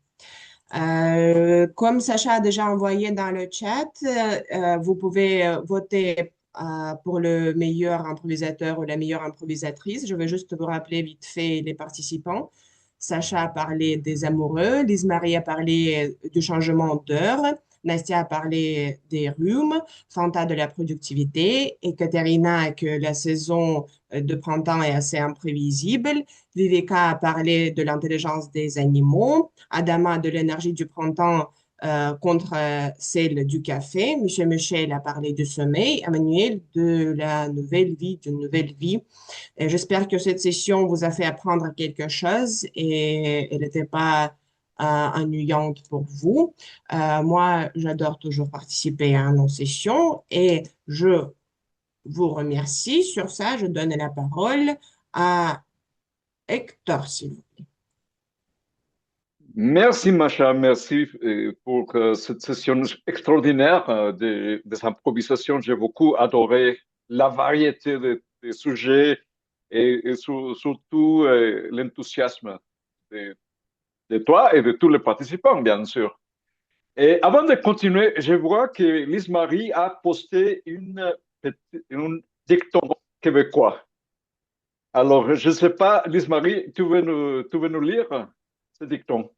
Comme Sacha a déjà envoyé dans le chat, vous pouvez voter pour le meilleur improvisateur ou la meilleure improvisatrice. Je vais juste vous rappeler vite fait les participants. Sacha a parlé des amoureux, Lise-Marie a parlé du changement d'heure, Nastia a parlé des rhumes, Fanta de la productivité, et Katerina que la saison de printemps est assez imprévisible. Viveka a parlé de l'intelligence des animaux, Adama de l'énergie du printemps contre celle du café, Michel a parlé du sommeil, Emmanuel de la nouvelle vie, d'une nouvelle vie. Et j'espère que cette session vous a fait apprendre quelque chose et elle n'était pas ennuyante pour vous. Moi, j'adore toujours participer à nos sessions et je vous remercie. Sur ça, je donne la parole à Hector, s'il vous plaît. Merci, Macha, merci pour cette session extraordinaire des improvisations. J'ai beaucoup adoré la variété des sujets et surtout l'enthousiasme de toi et de tous les participants, bien sûr. Et avant de continuer, je vois que Lise-Marie a posté un dicton québécois. Alors, je ne sais pas, Lise-Marie, tu veux nous lire ce dicton?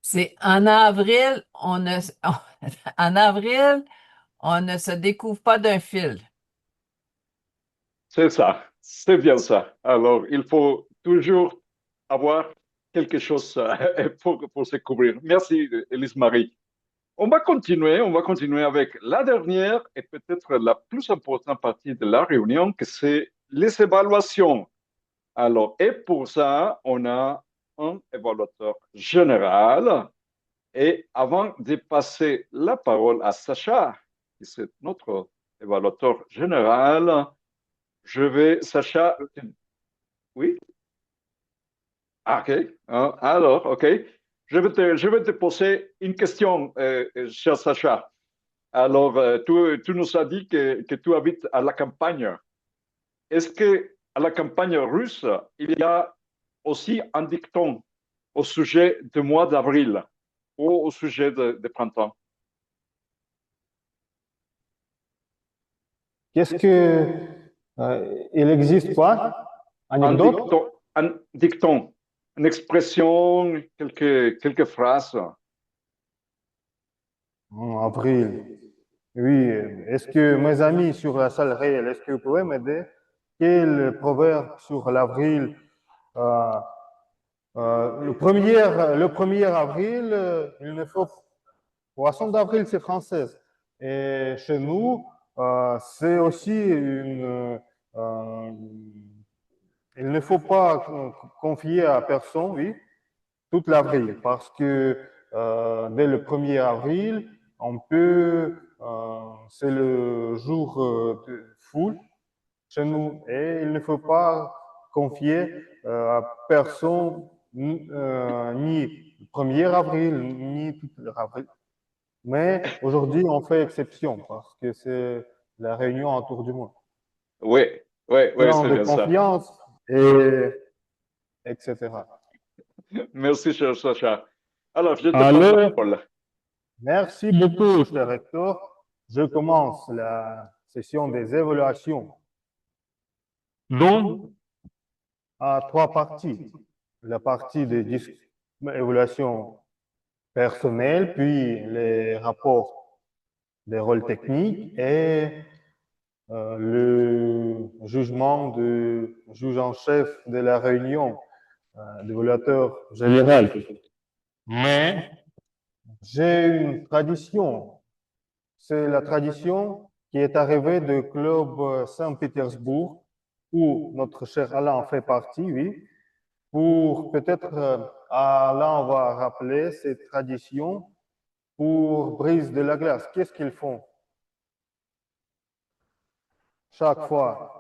C'est en avril, en avril, on ne se découvre pas d'un fil. C'est ça, c'est bien ça. Alors, il faut toujours avoir quelque chose pour se couvrir. Merci, Elise-Marie. On va continuer avec la dernière et peut-être la plus importante partie de la réunion, que c'est les évaluations. Alors, et pour ça, on a un évaluateur général. Et avant de passer la parole à Sacha, qui c'est notre évaluateur général, je vais, Sacha, oui? Ah, OK. Alors, OK. Je vais te poser une question, cher Sacha. Alors, tu nous as dit que tu habites à la campagne. Est-ce que à la campagne russe, il y a aussi un dicton au sujet du mois d'avril ou au sujet de printemps? Qu'est-ce que il existe quoi? Anecdote? Un dicton, une expression, quelques phrases. En avril. Oui. Est-ce que mes amis sur la salle réelle, est-ce que vous pouvez m'aider? Quel proverbe sur l'avril? Le 1er avril, il ne faut Poisson d'avril, c'est française. Et chez nous, c'est aussi il ne faut pas confier à personne, oui, toute l'avril, parce que dès le 1er avril, c'est le jour de foule chez nous, et il ne faut pas confier à personne ni le 1er avril, ni tout l'avril. Mais aujourd'hui, on fait exception parce que c'est la réunion autour du monde. Oui, c'est de bien confiance, etc. Merci, cher Sacha. Alors, je te passe la parole. Merci beaucoup, cher Hector. Je commence la session des évaluations. Donc, à 3 parties. la partie de évaluation personnelle, puis les rapports des rôles techniques et le jugement du juge en chef de la réunion, d'évaluateur général. Mais j'ai une tradition. C'est la tradition qui est arrivée du club Saint-Pétersbourg, où notre cher Alain fait partie, oui. Pour peut-être, Alain va rappeler cette tradition pour Brise de la glace. Qu'est-ce qu'ils font chaque fois?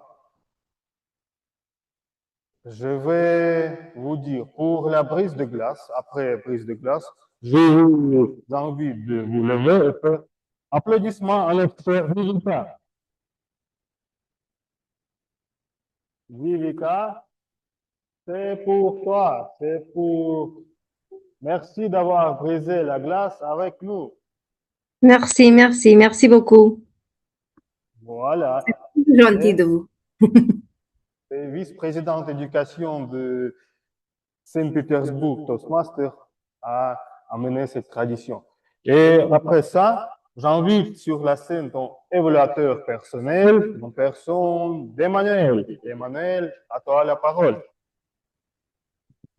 Je vais vous dire, pour la brise de glace, après brise de glace, je vous invite de vous lever et faire applaudissements à l'expert Vivica. Vivica, c'est pour toi, c'est pour... Merci d'avoir brisé la glace avec nous. Merci, merci, merci beaucoup. Voilà. C'est gentil de vous. Et vice-président d'éducation de Saint-Pétersbourg, Toastmaster, a amené cette tradition. Et après ça, j'invite sur la scène ton évaluateur personnel, mon personne d'Emmanuel. Emmanuel, à toi la parole.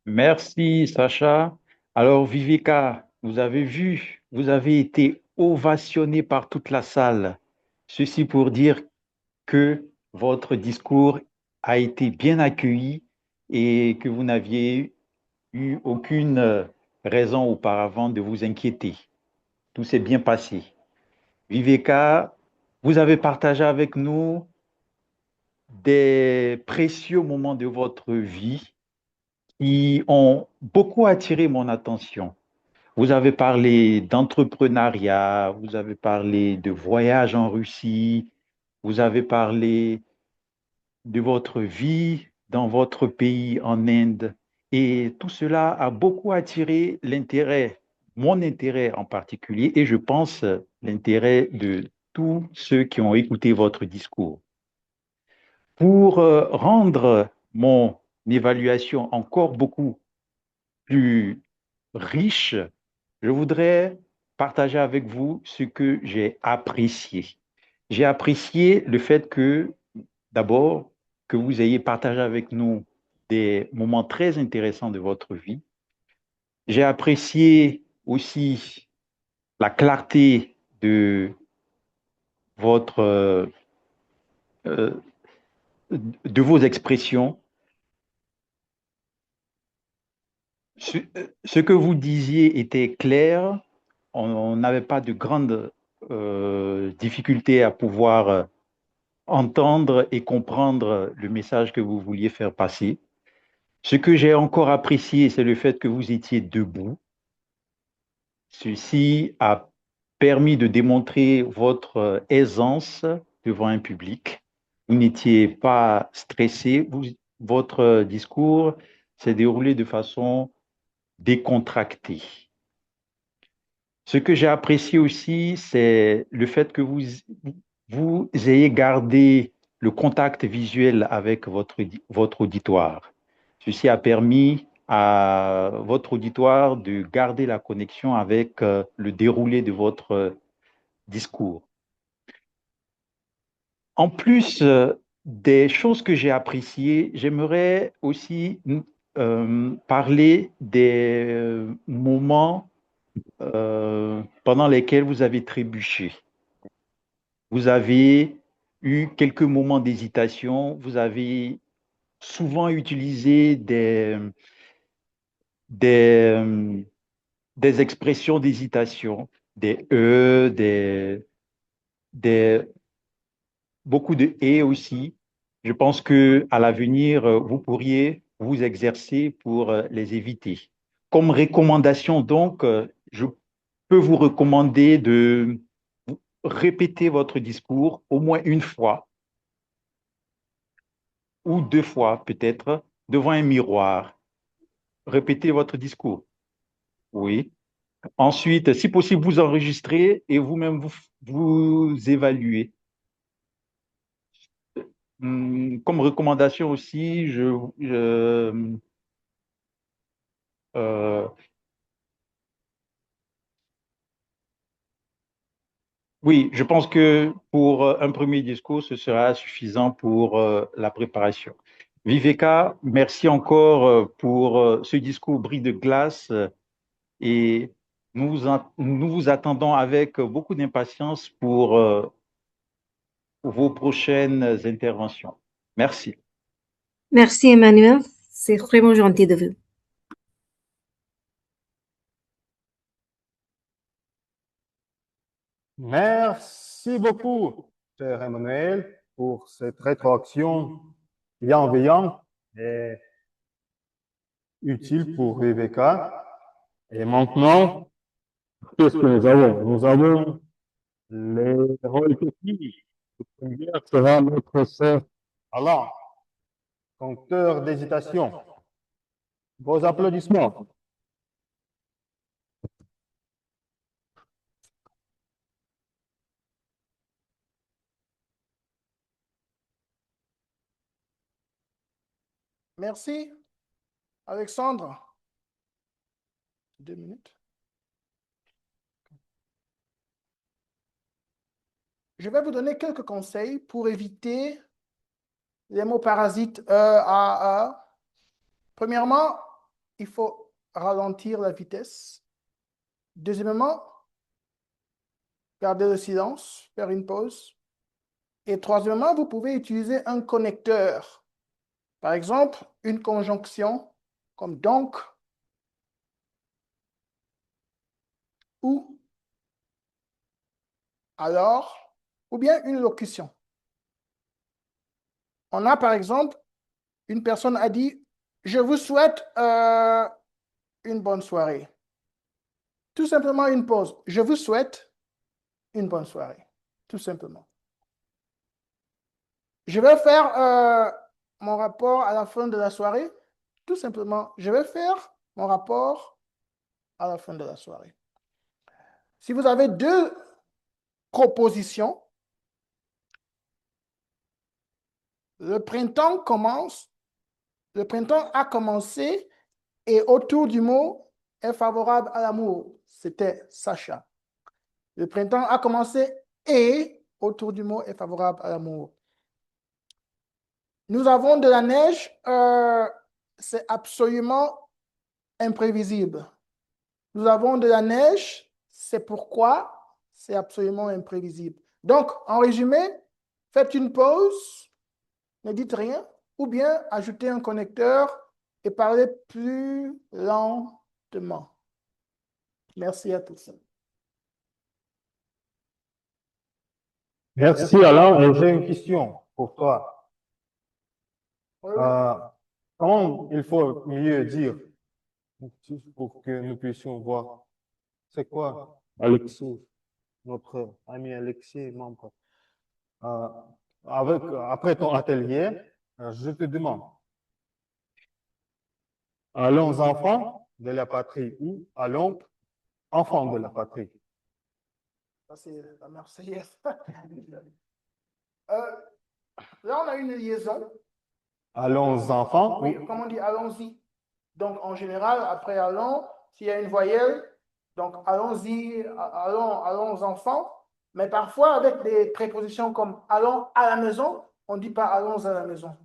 Merci, Sacha. Alors, Vivica, vous avez vu, vous avez été ovationné par toute la salle. Ceci pour dire que votre discours a été bien accueilli et que vous n'aviez eu aucune raison auparavant de vous inquiéter. Tout s'est bien passé. Viveka, vous avez partagé avec nous des précieux moments de votre vie qui ont beaucoup attiré mon attention. Vous avez parlé d'entrepreneuriat, vous avez parlé de voyage en Russie, vous avez parlé de votre vie dans votre pays en Inde. Et tout cela a beaucoup attiré l'intérêt, mon intérêt en particulier, et je pense l'intérêt de tous ceux qui ont écouté votre discours. Pour rendre mon évaluation encore beaucoup plus riche, je voudrais partager avec vous ce que j'ai apprécié. J'ai apprécié le fait que, d'abord, que vous ayez partagé avec nous des moments très intéressants de votre vie. J'ai apprécié aussi la clarté de votre, de vos expressions. Ce que vous disiez était clair. On n'avait pas de grandes difficultés à pouvoir entendre et comprendre le message que vous vouliez faire passer. Ce que j'ai encore apprécié, c'est le fait que vous étiez debout. Ceci a permis de démontrer votre aisance devant un public. Vous n'étiez pas stressé. Votre discours s'est déroulé de façon décontractée. Ce que j'ai apprécié aussi, c'est le fait que vous ayez gardé le contact visuel avec votre auditoire. Ceci a permis à votre auditoire de garder la connexion avec le déroulé de votre discours. En plus des choses que j'ai appréciées, j'aimerais aussi parler des moments pendant lesquels vous avez trébuché. Vous avez eu quelques moments d'hésitation, vous avez souvent utilisé des expressions d'hésitation, beaucoup de et aussi. Je pense qu'à l'avenir, vous pourriez vous exercer pour les éviter. Comme recommandation, donc, je peux vous recommander de répéter votre discours au moins une fois ou deux fois peut-être devant un miroir. Répétez votre discours. Oui. Ensuite, si possible, vous enregistrez et vous-même vous évaluez. Comme recommandation aussi, Oui, je pense que pour un premier discours, ce sera suffisant pour la préparation. Viveka, merci encore pour ce discours bris de glace et nous vous attendons avec beaucoup d'impatience pour vos prochaines interventions. Merci. Merci Emmanuel, c'est vraiment gentil de vous. Merci beaucoup, cher Emmanuel, pour cette rétroaction bienveillante et utile pour Viveka. Et maintenant, qu'est-ce que nous avons? Nous avons les rôles techniques. Le premier sera notre sœur Alain, compteur d'hésitation. Vos applaudissements. Merci, Alexandre. 2 minutes. Je vais vous donner quelques conseils pour éviter les mots parasites a. Premièrement, il faut ralentir la vitesse. Deuxièmement, garder le silence, faire une pause. Et troisièmement, vous pouvez utiliser un connecteur. Par exemple, une conjonction comme donc ou alors, ou bien une locution. On a par exemple, une personne a dit « Je vous souhaite une bonne soirée ». Tout simplement une pause. « Je vous souhaite une bonne soirée ». Tout simplement. Je vais faire mon rapport à la fin de la soirée. Tout simplement, je vais faire mon rapport à la fin de la soirée. Si vous avez 2 propositions, le printemps a commencé et autour du mot est favorable à l'amour. C'était Sacha. Le printemps a commencé et autour du mot est favorable à l'amour. Nous avons de la neige, c'est absolument imprévisible. Nous avons de la neige, c'est pourquoi c'est absolument imprévisible. Donc, en résumé, faites une pause, ne dites rien, ou bien ajoutez un connecteur et parlez plus lentement. Merci à tous. Merci Alain. Et j'ai une question pour toi. Comment il faut mieux dire pour que nous puissions voir? C'est quoi, Alexis, notre ami Alexis, membre? Après ton atelier, je te demande, allons enfants de la patrie ou allons enfants de la patrie? Ça, c'est la Marseillaise. Là, on a une liaison. Allons enfants. Oui, comme on dit, allons-y. Donc, en général, après allons, s'il y a une voyelle, donc allons-y, allons enfants. Mais parfois, avec des prépositions comme allons à la maison, on ne dit pas allons à la maison.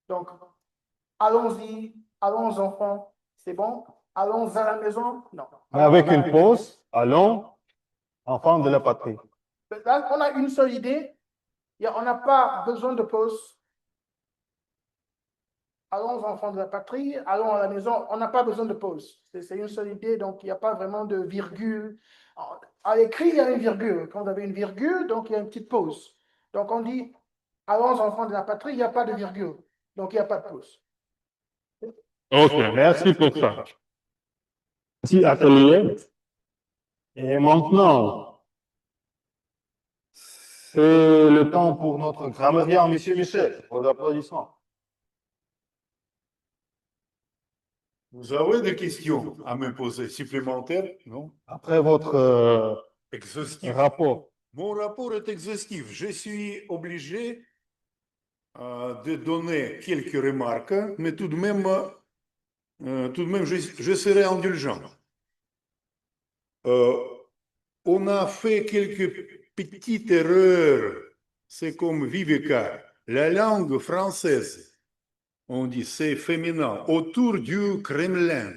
Donc, allons-y, allons enfants, c'est bon. Allons à la maison, non. Mais avec une pause, allons enfants de la patrie. Là, on a une seule idée. On n'a pas besoin de pause. Allons enfants de la patrie, allons à la maison, on n'a pas besoin de pause. C'est une seule idée, donc il n'y a pas vraiment de virgule. À l'écrit, il y a une virgule. Quand vous avez une virgule, donc il y a une petite pause. Donc on dit, allons enfants de la patrie, il n'y a pas de virgule. Donc il n'y a pas de pause. Ok, merci pour ça. Merci, atelier. Et maintenant, c'est le temps pour notre grammairien, M. Michel. Vos applaudissements. Vous avez des questions à me poser supplémentaires, non? Après votre Exhaustif. rapport. Mon rapport est exhaustif. Je suis obligé de donner quelques remarques, mais tout de même, tout de même, je serai indulgent. On a fait quelques petites erreurs. C'est comme Viveka. La langue française, on dit c'est féminin, autour du Kremlin.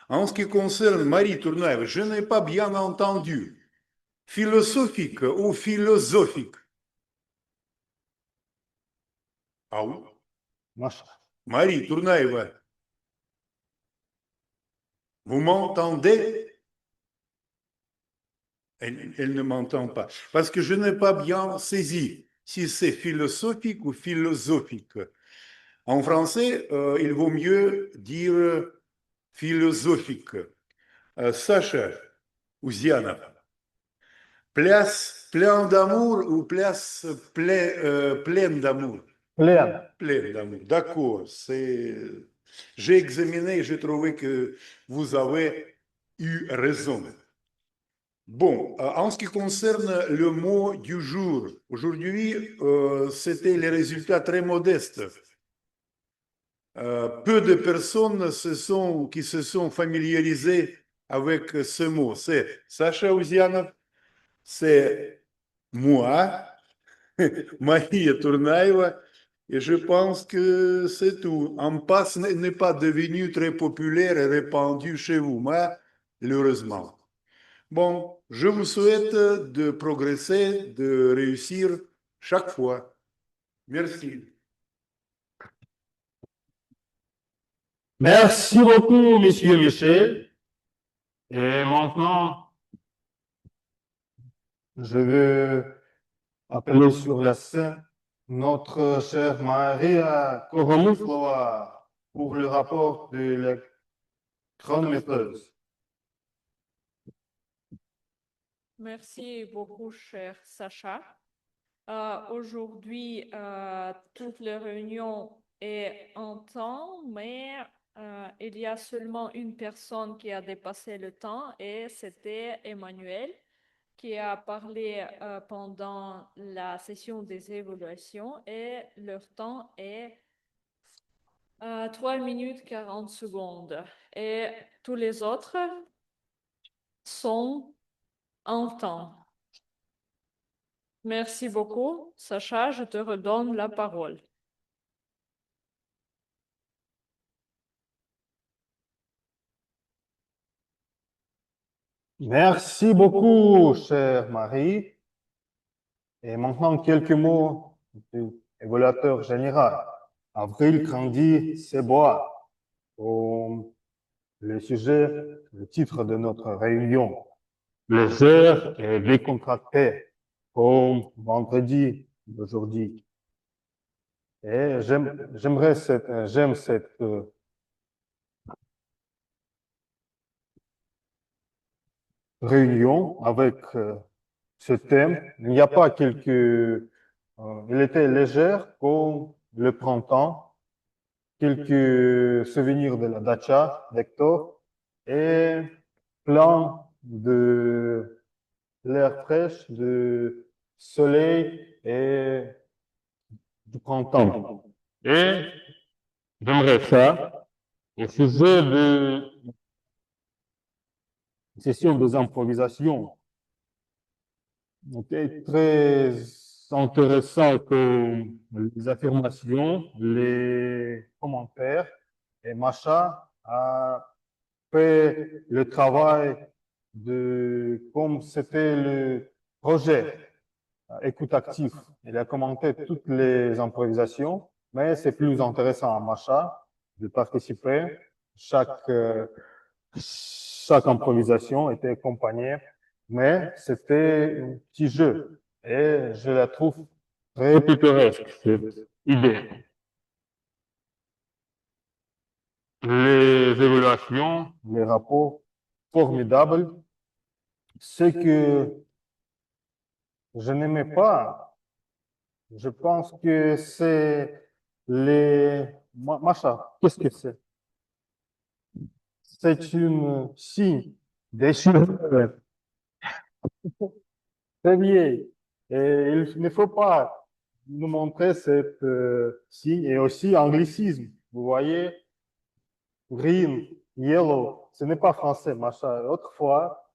En ce qui concerne Marie Tournaev, je n'ai pas bien entendu. Philosophique ou philosophique? Ah oui? Macha. Marie Tournaeva, vous m'entendez? Elle ne m'entend pas. Parce que je n'ai pas bien saisi si c'est philosophique ou philosophique. En français, il vaut mieux dire philosophique. Sacha Ouziana, place plein d'amour ou place pleine d'amour? Plein. Pleine d'amour, d'accord. J'ai examiné et j'ai trouvé que vous avez eu raison. Bon, en ce qui concerne le mot du jour, aujourd'hui, c'était les résultats très modestes. Peu de personnes qui se sont familiarisées avec ce mot. C'est Sacha Ouzianov, c'est moi, Maria Tournaeva, et je pense que c'est tout. En passe n'est pas devenu très populaire et répandu chez vous, malheureusement. Bon, je vous souhaite de progresser, de réussir chaque fois. Merci. Merci beaucoup, Monsieur Michel. Et maintenant, je veux appeler sur la scène notre chère Maria Koromouflova pour le rapport de la chronométreuse. Merci beaucoup, cher Sacha. Aujourd'hui, toute la réunion est en temps, mais il y a seulement une personne qui a dépassé le temps et c'était Emmanuel qui a parlé pendant la session des évaluations et leur temps est 3 minutes 40 secondes. Et tous les autres sont en temps. Merci beaucoup. Sacha, je te redonne la parole. Merci beaucoup, chère Marie. Et maintenant, quelques mots du évaluateur général. Avril Candy Sebois, pour le sujet, le titre de notre réunion. Les heures et décontractées, comme vendredi d'aujourd'hui. Et j'aime cette réunion avec ce thème. Il n'y a pas il était légère comme le printemps, quelques souvenirs de la dacha d'Hector et plein de l'air fraîche, de soleil et du printemps. Et j'aimerais ça au sujet de session des improvisations. C'était très intéressant que les affirmations, les commentaires, et Macha a fait le travail comme c'était le projet écoute actif. Il a commenté toutes les improvisations, mais c'est plus intéressant à Macha de participer. Chaque improvisation était accompagnée, mais c'était un petit jeu et je la trouve très pittoresque, cette idée. Les évaluations, les rapports formidables. Ce que je n'aimais pas, je pense que c'est Macha, qu'est-ce que c'est? C'est une signe des cheveux très vieille. Et il ne faut pas nous montrer cette signe et aussi anglicisme. Vous voyez, green, yellow. Ce n'est pas français, Macha. Autrefois,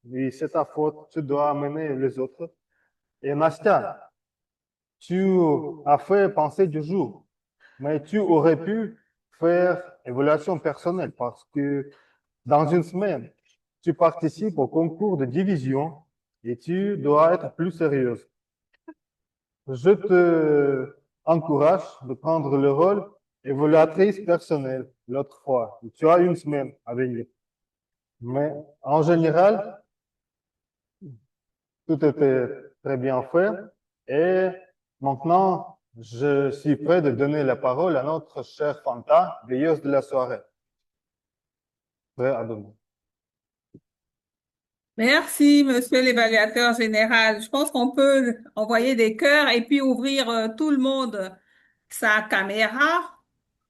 oui, c'est ta faute, tu dois amener les autres. Et Nastya, tu as fait penser du jour, mais tu aurais pu faire évaluation personnelle parce que dans une semaine, tu participes au concours de division et tu dois être plus sérieuse. Je te encourage de prendre le rôle évaluatrice personnelle l'autre fois. Tu as une semaine à venir. Mais en général, tout était très bien fait. Et maintenant, je suis prêt de donner la parole à notre chère Fanta, veilleuse de la soirée. Prêt à donner. Merci, monsieur l'évaluateur général. Je pense qu'on peut envoyer des cœurs et puis ouvrir tout le monde sa caméra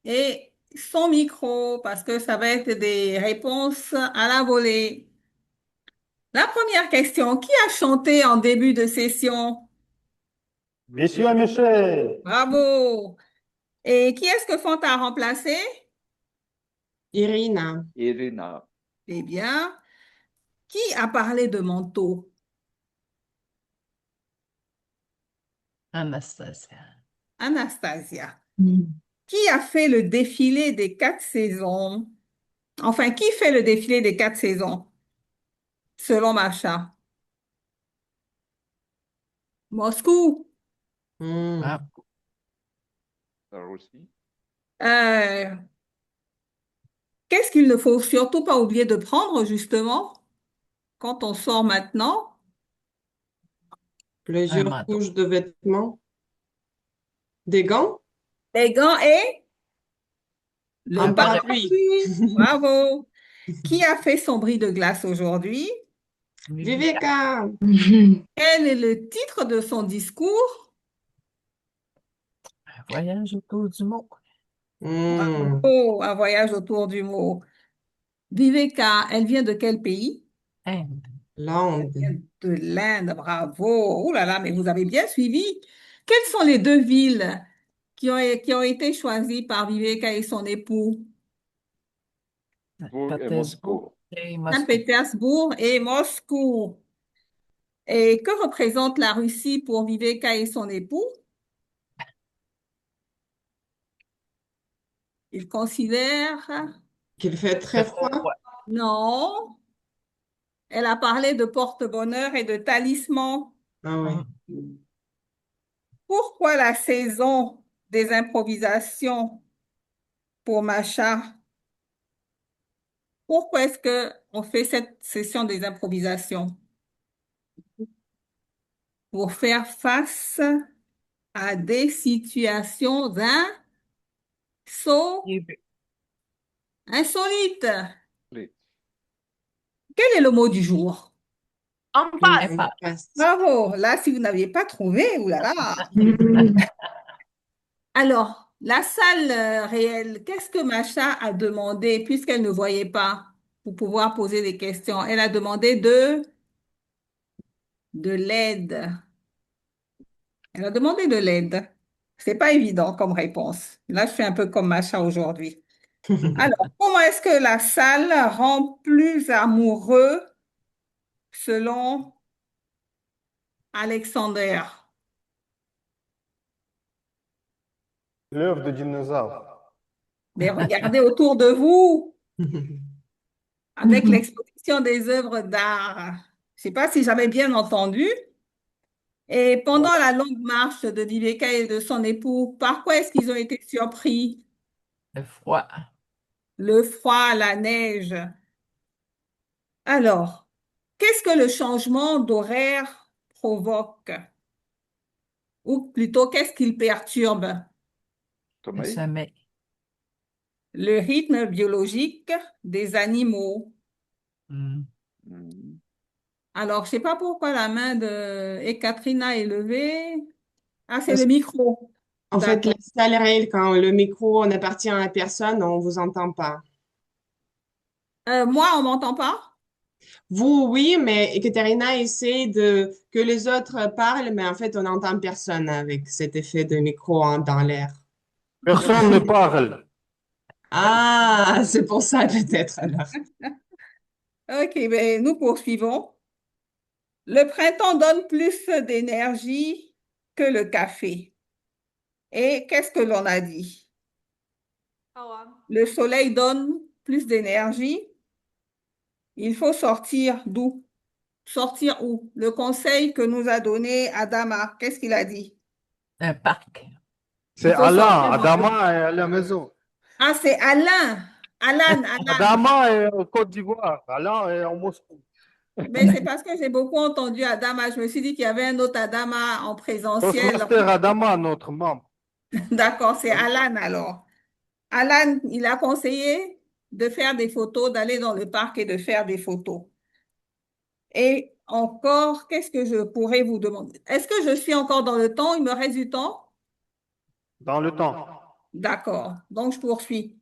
et son micro parce que ça va être des réponses à la volée. La première question, qui a chanté en début de session? Monsieur Michel, Bravo. Et qui est-ce que Fanta a remplacé? Irina. Irina. Eh bien, qui a parlé de manteau? Anastasia. Anastasia. Qui a fait le défilé des 4 saisons? Enfin, qui fait le défilé des 4 saisons, selon Macha? Moscou. Ah, Ça aussi. Euh, Qu'est-ce qu'il ne faut surtout pas oublier de prendre, justement, quand on sort maintenant? un Plusieurs manteau. couches de vêtements. Des gants. Les gants et le Un parapluie. parapluie. Bravo. Qui a fait son bris de glace aujourd'hui? Viveka. Quel est le titre de son discours? Un voyage autour du monde. Bravo, un voyage autour du monde. Viveka, elle vient de quel pays? Inde. L'Inde. De l'Inde, bravo. Ouh là là, mais vous avez bien suivi. Quelles sont les 2 villes qui ont été choisies par Viveka et son époux? Et Moscou. Et Moscou. Saint-Pétersbourg et Moscou. Et que représente la Russie pour Viveka et son époux? Ils considèrent... Qu'il fait très froid. Non. Elle a parlé de porte-bonheur et de talisman. Ah oui. Pourquoi la saison des improvisations pour Macha? Pourquoi est-ce que on fait cette session des improvisations? Pour faire face à des situations insolites. Oui. Quel est le mot du jour? En passe. Bravo. Là, si vous n'aviez pas trouvé, oulala. Alors, la salle réelle, qu'est-ce que Macha a demandé puisqu'elle ne voyait pas pour pouvoir poser des questions? Elle a demandé de l'aide. Elle a demandé de l'aide. C'est pas évident comme réponse. Là, je suis un peu comme Macha aujourd'hui. Alors, comment est-ce que la salle rend plus amoureux selon Alexander? l'œuvre de dinosaure. Mais regardez autour de vous avec l'exposition des œuvres d'art. Je sais pas si j'avais bien entendu. Et pendant la longue marche de Viveka et de son époux, par quoi est-ce qu'ils ont été surpris? Le froid. Le froid, la neige. Alors, qu'est-ce que le changement d'horaire provoque? Ou plutôt, qu'est-ce qu'il perturbe? Le Sommeil. sommeil. Le rythme biologique des animaux. Mm. Alors, je ne sais pas pourquoi la main de Ekaterina est levée. Ah, c'est le micro. En fait, D'accord. la salle réelle, quand le micro n'appartient à personne, on ne vous entend pas. Moi, on m'entend pas? Vous, oui, mais Ekaterina essaie que les autres parlent, mais en fait, on n'entend personne avec cet effet de micro dans l'air. Personne ne parle. Ah, c'est pour ça peut-être alors. Ok, ben, nous poursuivons. Le printemps donne plus d'énergie que le café. Et qu'est-ce que l'on a dit? Le soleil donne plus d'énergie. Il faut sortir d'où? Sortir où? Le conseil que nous a donné Adama, qu'est-ce qu'il a dit? Un parc. Il C'est faut Alain. sortir dans le... Adama est à la maison. Ah, c'est Alain. Alan. Adama est en Côte d'Ivoire. Alain est en Moscou. Mais c'est parce que j'ai beaucoup entendu Adama. Je me suis dit qu'il y avait un autre Adama en présentiel. Toastmaster Adama, notre membre. D'accord, c'est Alan alors. Alan, il a conseillé de faire des photos, d'aller dans le parc et de faire des photos. Et encore, qu'est-ce que je pourrais vous demander? Est-ce que je suis encore dans le temps? Il me reste du temps? Dans le temps. D'accord, donc je poursuis.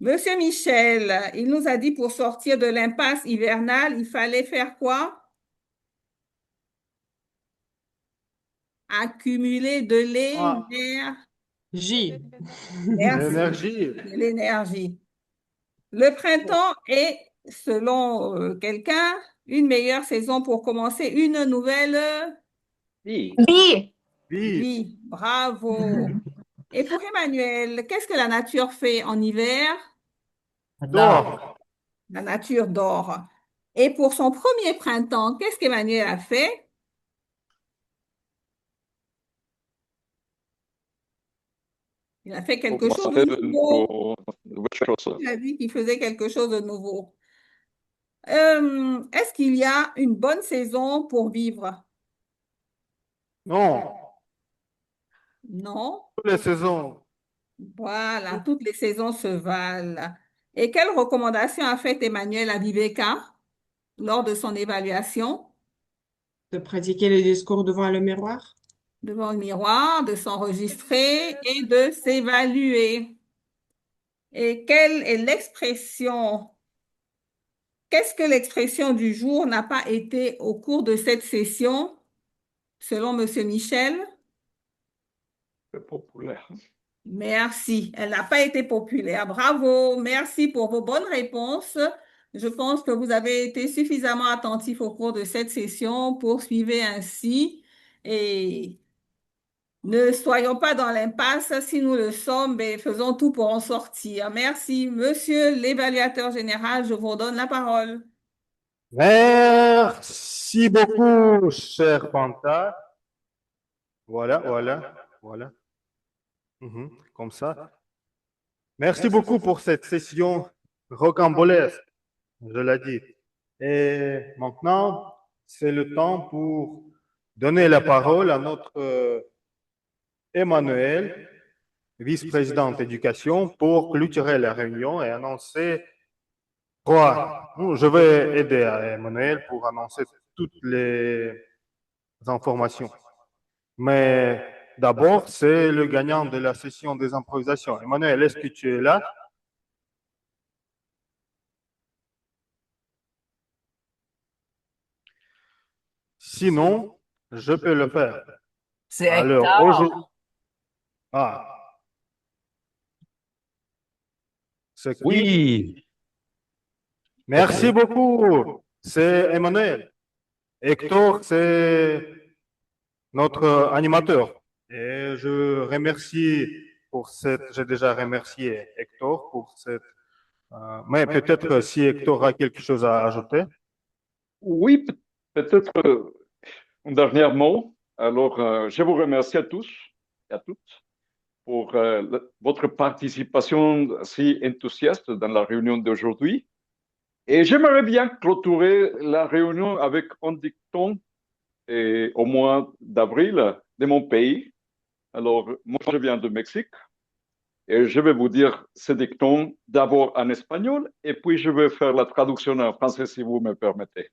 Monsieur Michel, il nous a dit pour sortir de l'impasse hivernale, il fallait faire quoi? Accumuler de Ah, J. Merci. l'énergie. De l'énergie. Le printemps est, selon quelqu'un, une meilleure saison pour commencer une nouvelle Oui. Oui. Vie. vie. Bravo. Et pour Emmanuel, qu'est-ce que la nature fait en hiver? Dehors. La nature dort. Et pour son premier printemps, qu'est-ce qu'Emmanuel a fait? Il a fait quelque chose de Commencer de nouveau. nouvelles choses. Il a dit qu'il faisait quelque chose de nouveau. Est-ce qu'il y a une bonne saison pour vivre? Non. Non. Toutes les saisons. Voilà, toutes les saisons se valent. Et quelle recommandation a fait Emmanuel à Viveka lors de son évaluation? De pratiquer le discours devant le miroir. Devant le miroir, de s'enregistrer et de s'évaluer. Et quelle est l'expression? Qu'est-ce que l'expression du jour n'a pas été au cours de cette session, selon Monsieur Michel? C'est populaire. Merci. Elle n'a pas été populaire. Bravo. Merci pour vos bonnes réponses. Je pense que vous avez été suffisamment attentifs au cours de cette session. Poursuivez ainsi et ne soyons pas dans l'impasse. Si nous le sommes, ben, faisons tout pour en sortir. Merci. Monsieur l'évaluateur général, je vous donne la parole. Merci beaucoup, cher Panta. Voilà, voilà, voilà. Comme ça. Merci beaucoup pour cette session rocambolesque, je l'ai dit. Et maintenant, c'est le temps pour donner la parole à notre Emmanuel, vice-président d'éducation, pour clôturer la réunion et annoncer trois. Je vais aider à Emmanuel pour annoncer toutes les informations. Mais d'abord, c'est le gagnant de la session des improvisations. Emmanuel, est-ce que tu es là? Sinon, je peux le faire. C'est Alors, Hector. aujourd'hui. Ah. C'est qui? Oui, Merci beaucoup. C'est Emmanuel. Hector, c'est notre animateur. Et je remercie pour cette. J'ai déjà remercié Hector pour cette. Mais peut-être si Hector a quelque chose à ajouter. Oui, peut-être un dernier mot. Alors, je vous remercie à tous et à toutes pour votre participation si enthousiaste dans la réunion d'aujourd'hui. Et j'aimerais bien clôturer la réunion avec un dicton au mois d'avril de mon pays. Alors, moi, je viens de Mexique et je vais vous dire ce dicton d'abord en espagnol et puis je vais faire la traduction en français si vous me permettez.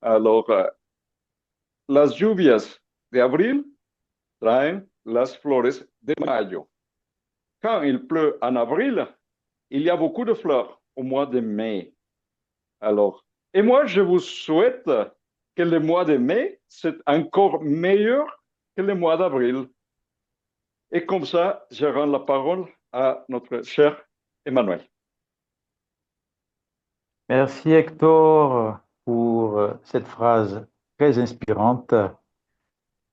Alors, las lluvias de abril traen las flores de mayo. Quand il pleut en avril, il y a beaucoup de fleurs au mois de mai. Alors, et moi, je vous souhaite que le mois de mai soit encore meilleur que le mois d'avril. Et comme ça, je rends la parole à notre cher Emmanuel. Merci Hector pour cette phrase très inspirante.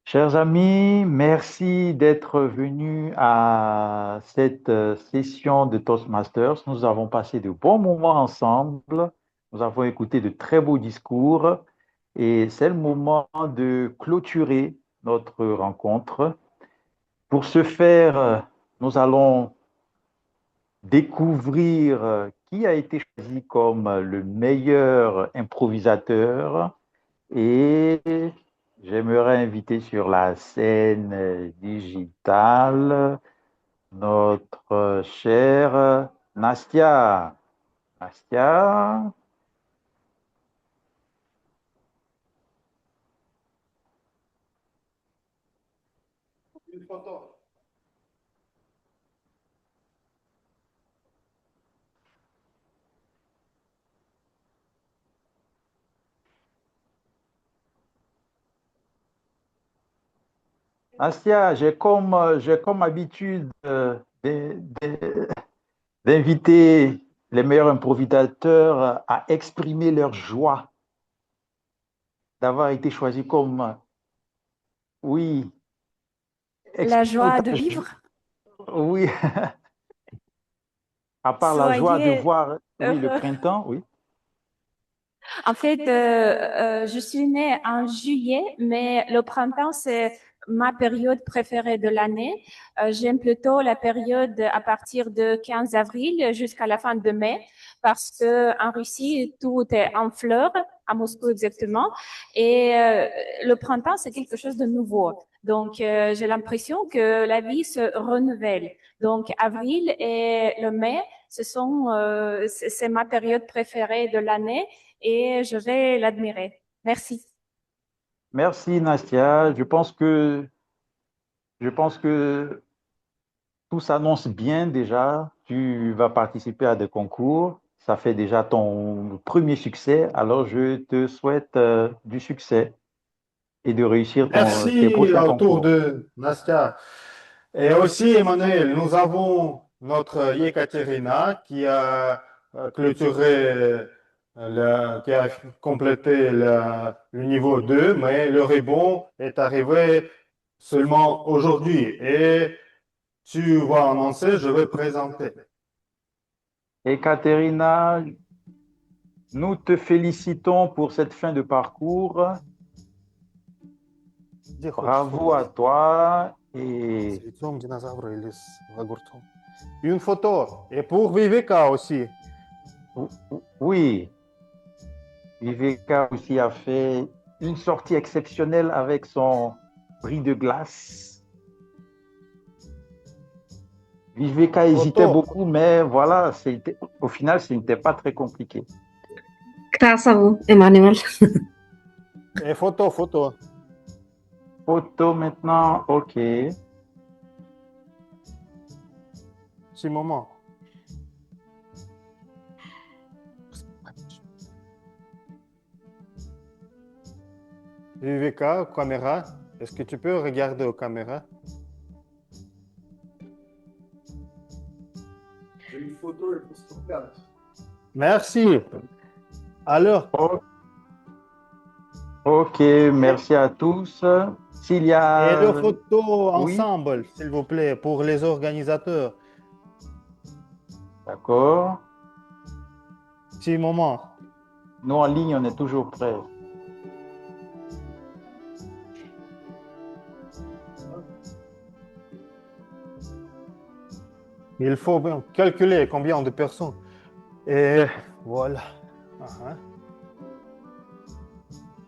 Chers amis, merci d'être venus à cette session de Toastmasters. Nous avons passé de bons moments ensemble. Nous avons écouté de très beaux discours et c'est le moment de clôturer notre rencontre. Pour ce faire, nous allons découvrir qui a été choisi comme le meilleur improvisateur et j'aimerais inviter sur la scène digitale notre chère Nastia. Nastia, Une photo. Nastia, j'ai comme habitude d'inviter les meilleurs improvisateurs à exprimer leur joie d'avoir été choisis comme, oui, La joie de exprime- vivre. oui, à part la joie de Soyez voir, oui, le heureux. printemps, oui. En fait, je suis née en juillet, mais le printemps, c'est ma période préférée de l'année. J'aime plutôt la période à partir de 15 avril jusqu'à la fin de mai, parce que en Russie, tout est en fleurs, à Moscou exactement, et le printemps, c'est quelque chose de nouveau. Donc, j'ai l'impression que la vie se renouvelle. Donc, avril et le mai, c'est ma période préférée de l'année et je vais l'admirer. Merci. Merci, Nastia. Je pense que tout s'annonce bien déjà. Tu vas participer à des concours. Ça fait déjà ton premier succès. Alors, je te souhaite du succès et de réussir tes Merci prochains autour concours. de Nastia. Et aussi, Emmanuel, nous avons notre Yekaterina qui a clôturé, qui a complété le niveau 2, mais le rebond est arrivé seulement aujourd'hui. Et tu vas annoncer, je vais présenter. Et Katerina, nous te félicitons pour cette fin de parcours. Bravo à toi et Une photo. Et pour Viveka aussi. oui, Viveka aussi a fait une sortie exceptionnelle avec son bris de glace. Viveka hésitait Photo. beaucoup, mais voilà, au final, ce n'était pas très compliqué. Grâce à vous, Emmanuel. Et photo, photo. Photo maintenant, ok. Petit moment. Viveka, caméra. Est-ce que tu peux regarder aux caméras? J'ai une photo et pour sauvegarde. Merci. Alors, Ok, merci à tous. S'il y a... et deux photos Oui, ensemble, s'il vous plaît, pour les organisateurs. d'accord. Petit moment. Nous, en ligne, on est toujours prêts. Il faut bien calculer combien de personnes. Et voilà.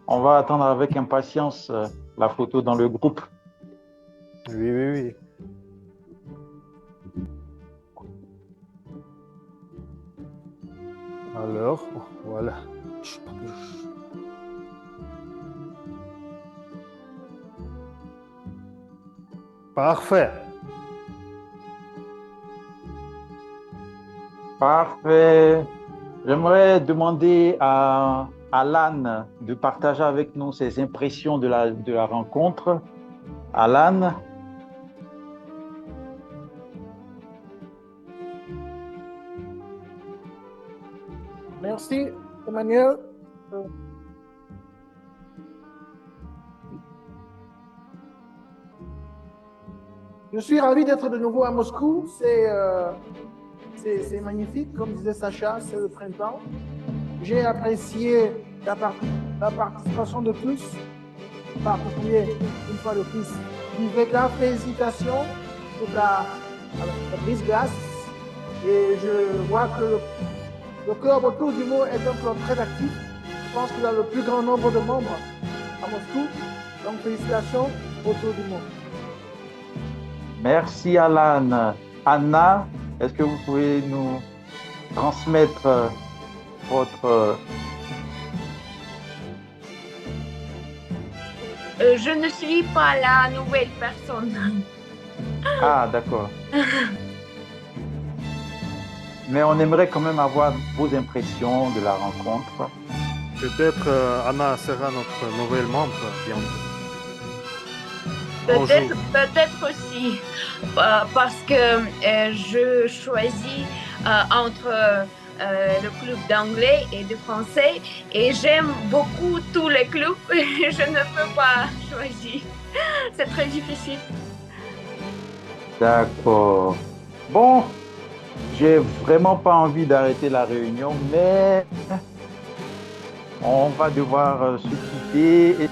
On va attendre avec impatience la photo dans le groupe. Oui, oui, oui. Alors, voilà. Parfait. Parfait. J'aimerais demander à Alan de partager avec nous ses impressions de la rencontre. Alan, aussi, Emmanuel. Je suis ravi d'être de nouveau à Moscou. C'est magnifique, comme disait Sacha, c'est le printemps. J'ai apprécié la participation de tous, en particulier, une fois de plus, Viveka, félicitations pour la brise-glace. Et je vois que le club autour du mot est un club très actif. Je pense qu'il a le plus grand nombre de membres à Moscou. Donc, félicitations autour du mot. Merci Alan. Anna, est-ce que vous pouvez nous transmettre votre... Je ne suis pas la nouvelle personne. Ah, d'accord. Mais on aimerait quand même avoir vos impressions de la rencontre. Peut-être Anna sera notre nouvelle membre bientôt. Peut-être aussi, parce que je choisis entre le club d'anglais et de français et j'aime beaucoup tous les clubs. Je ne peux pas choisir. C'est très difficile. D'accord. Bon, j'ai vraiment pas envie d'arrêter la réunion, mais on va devoir se quitter.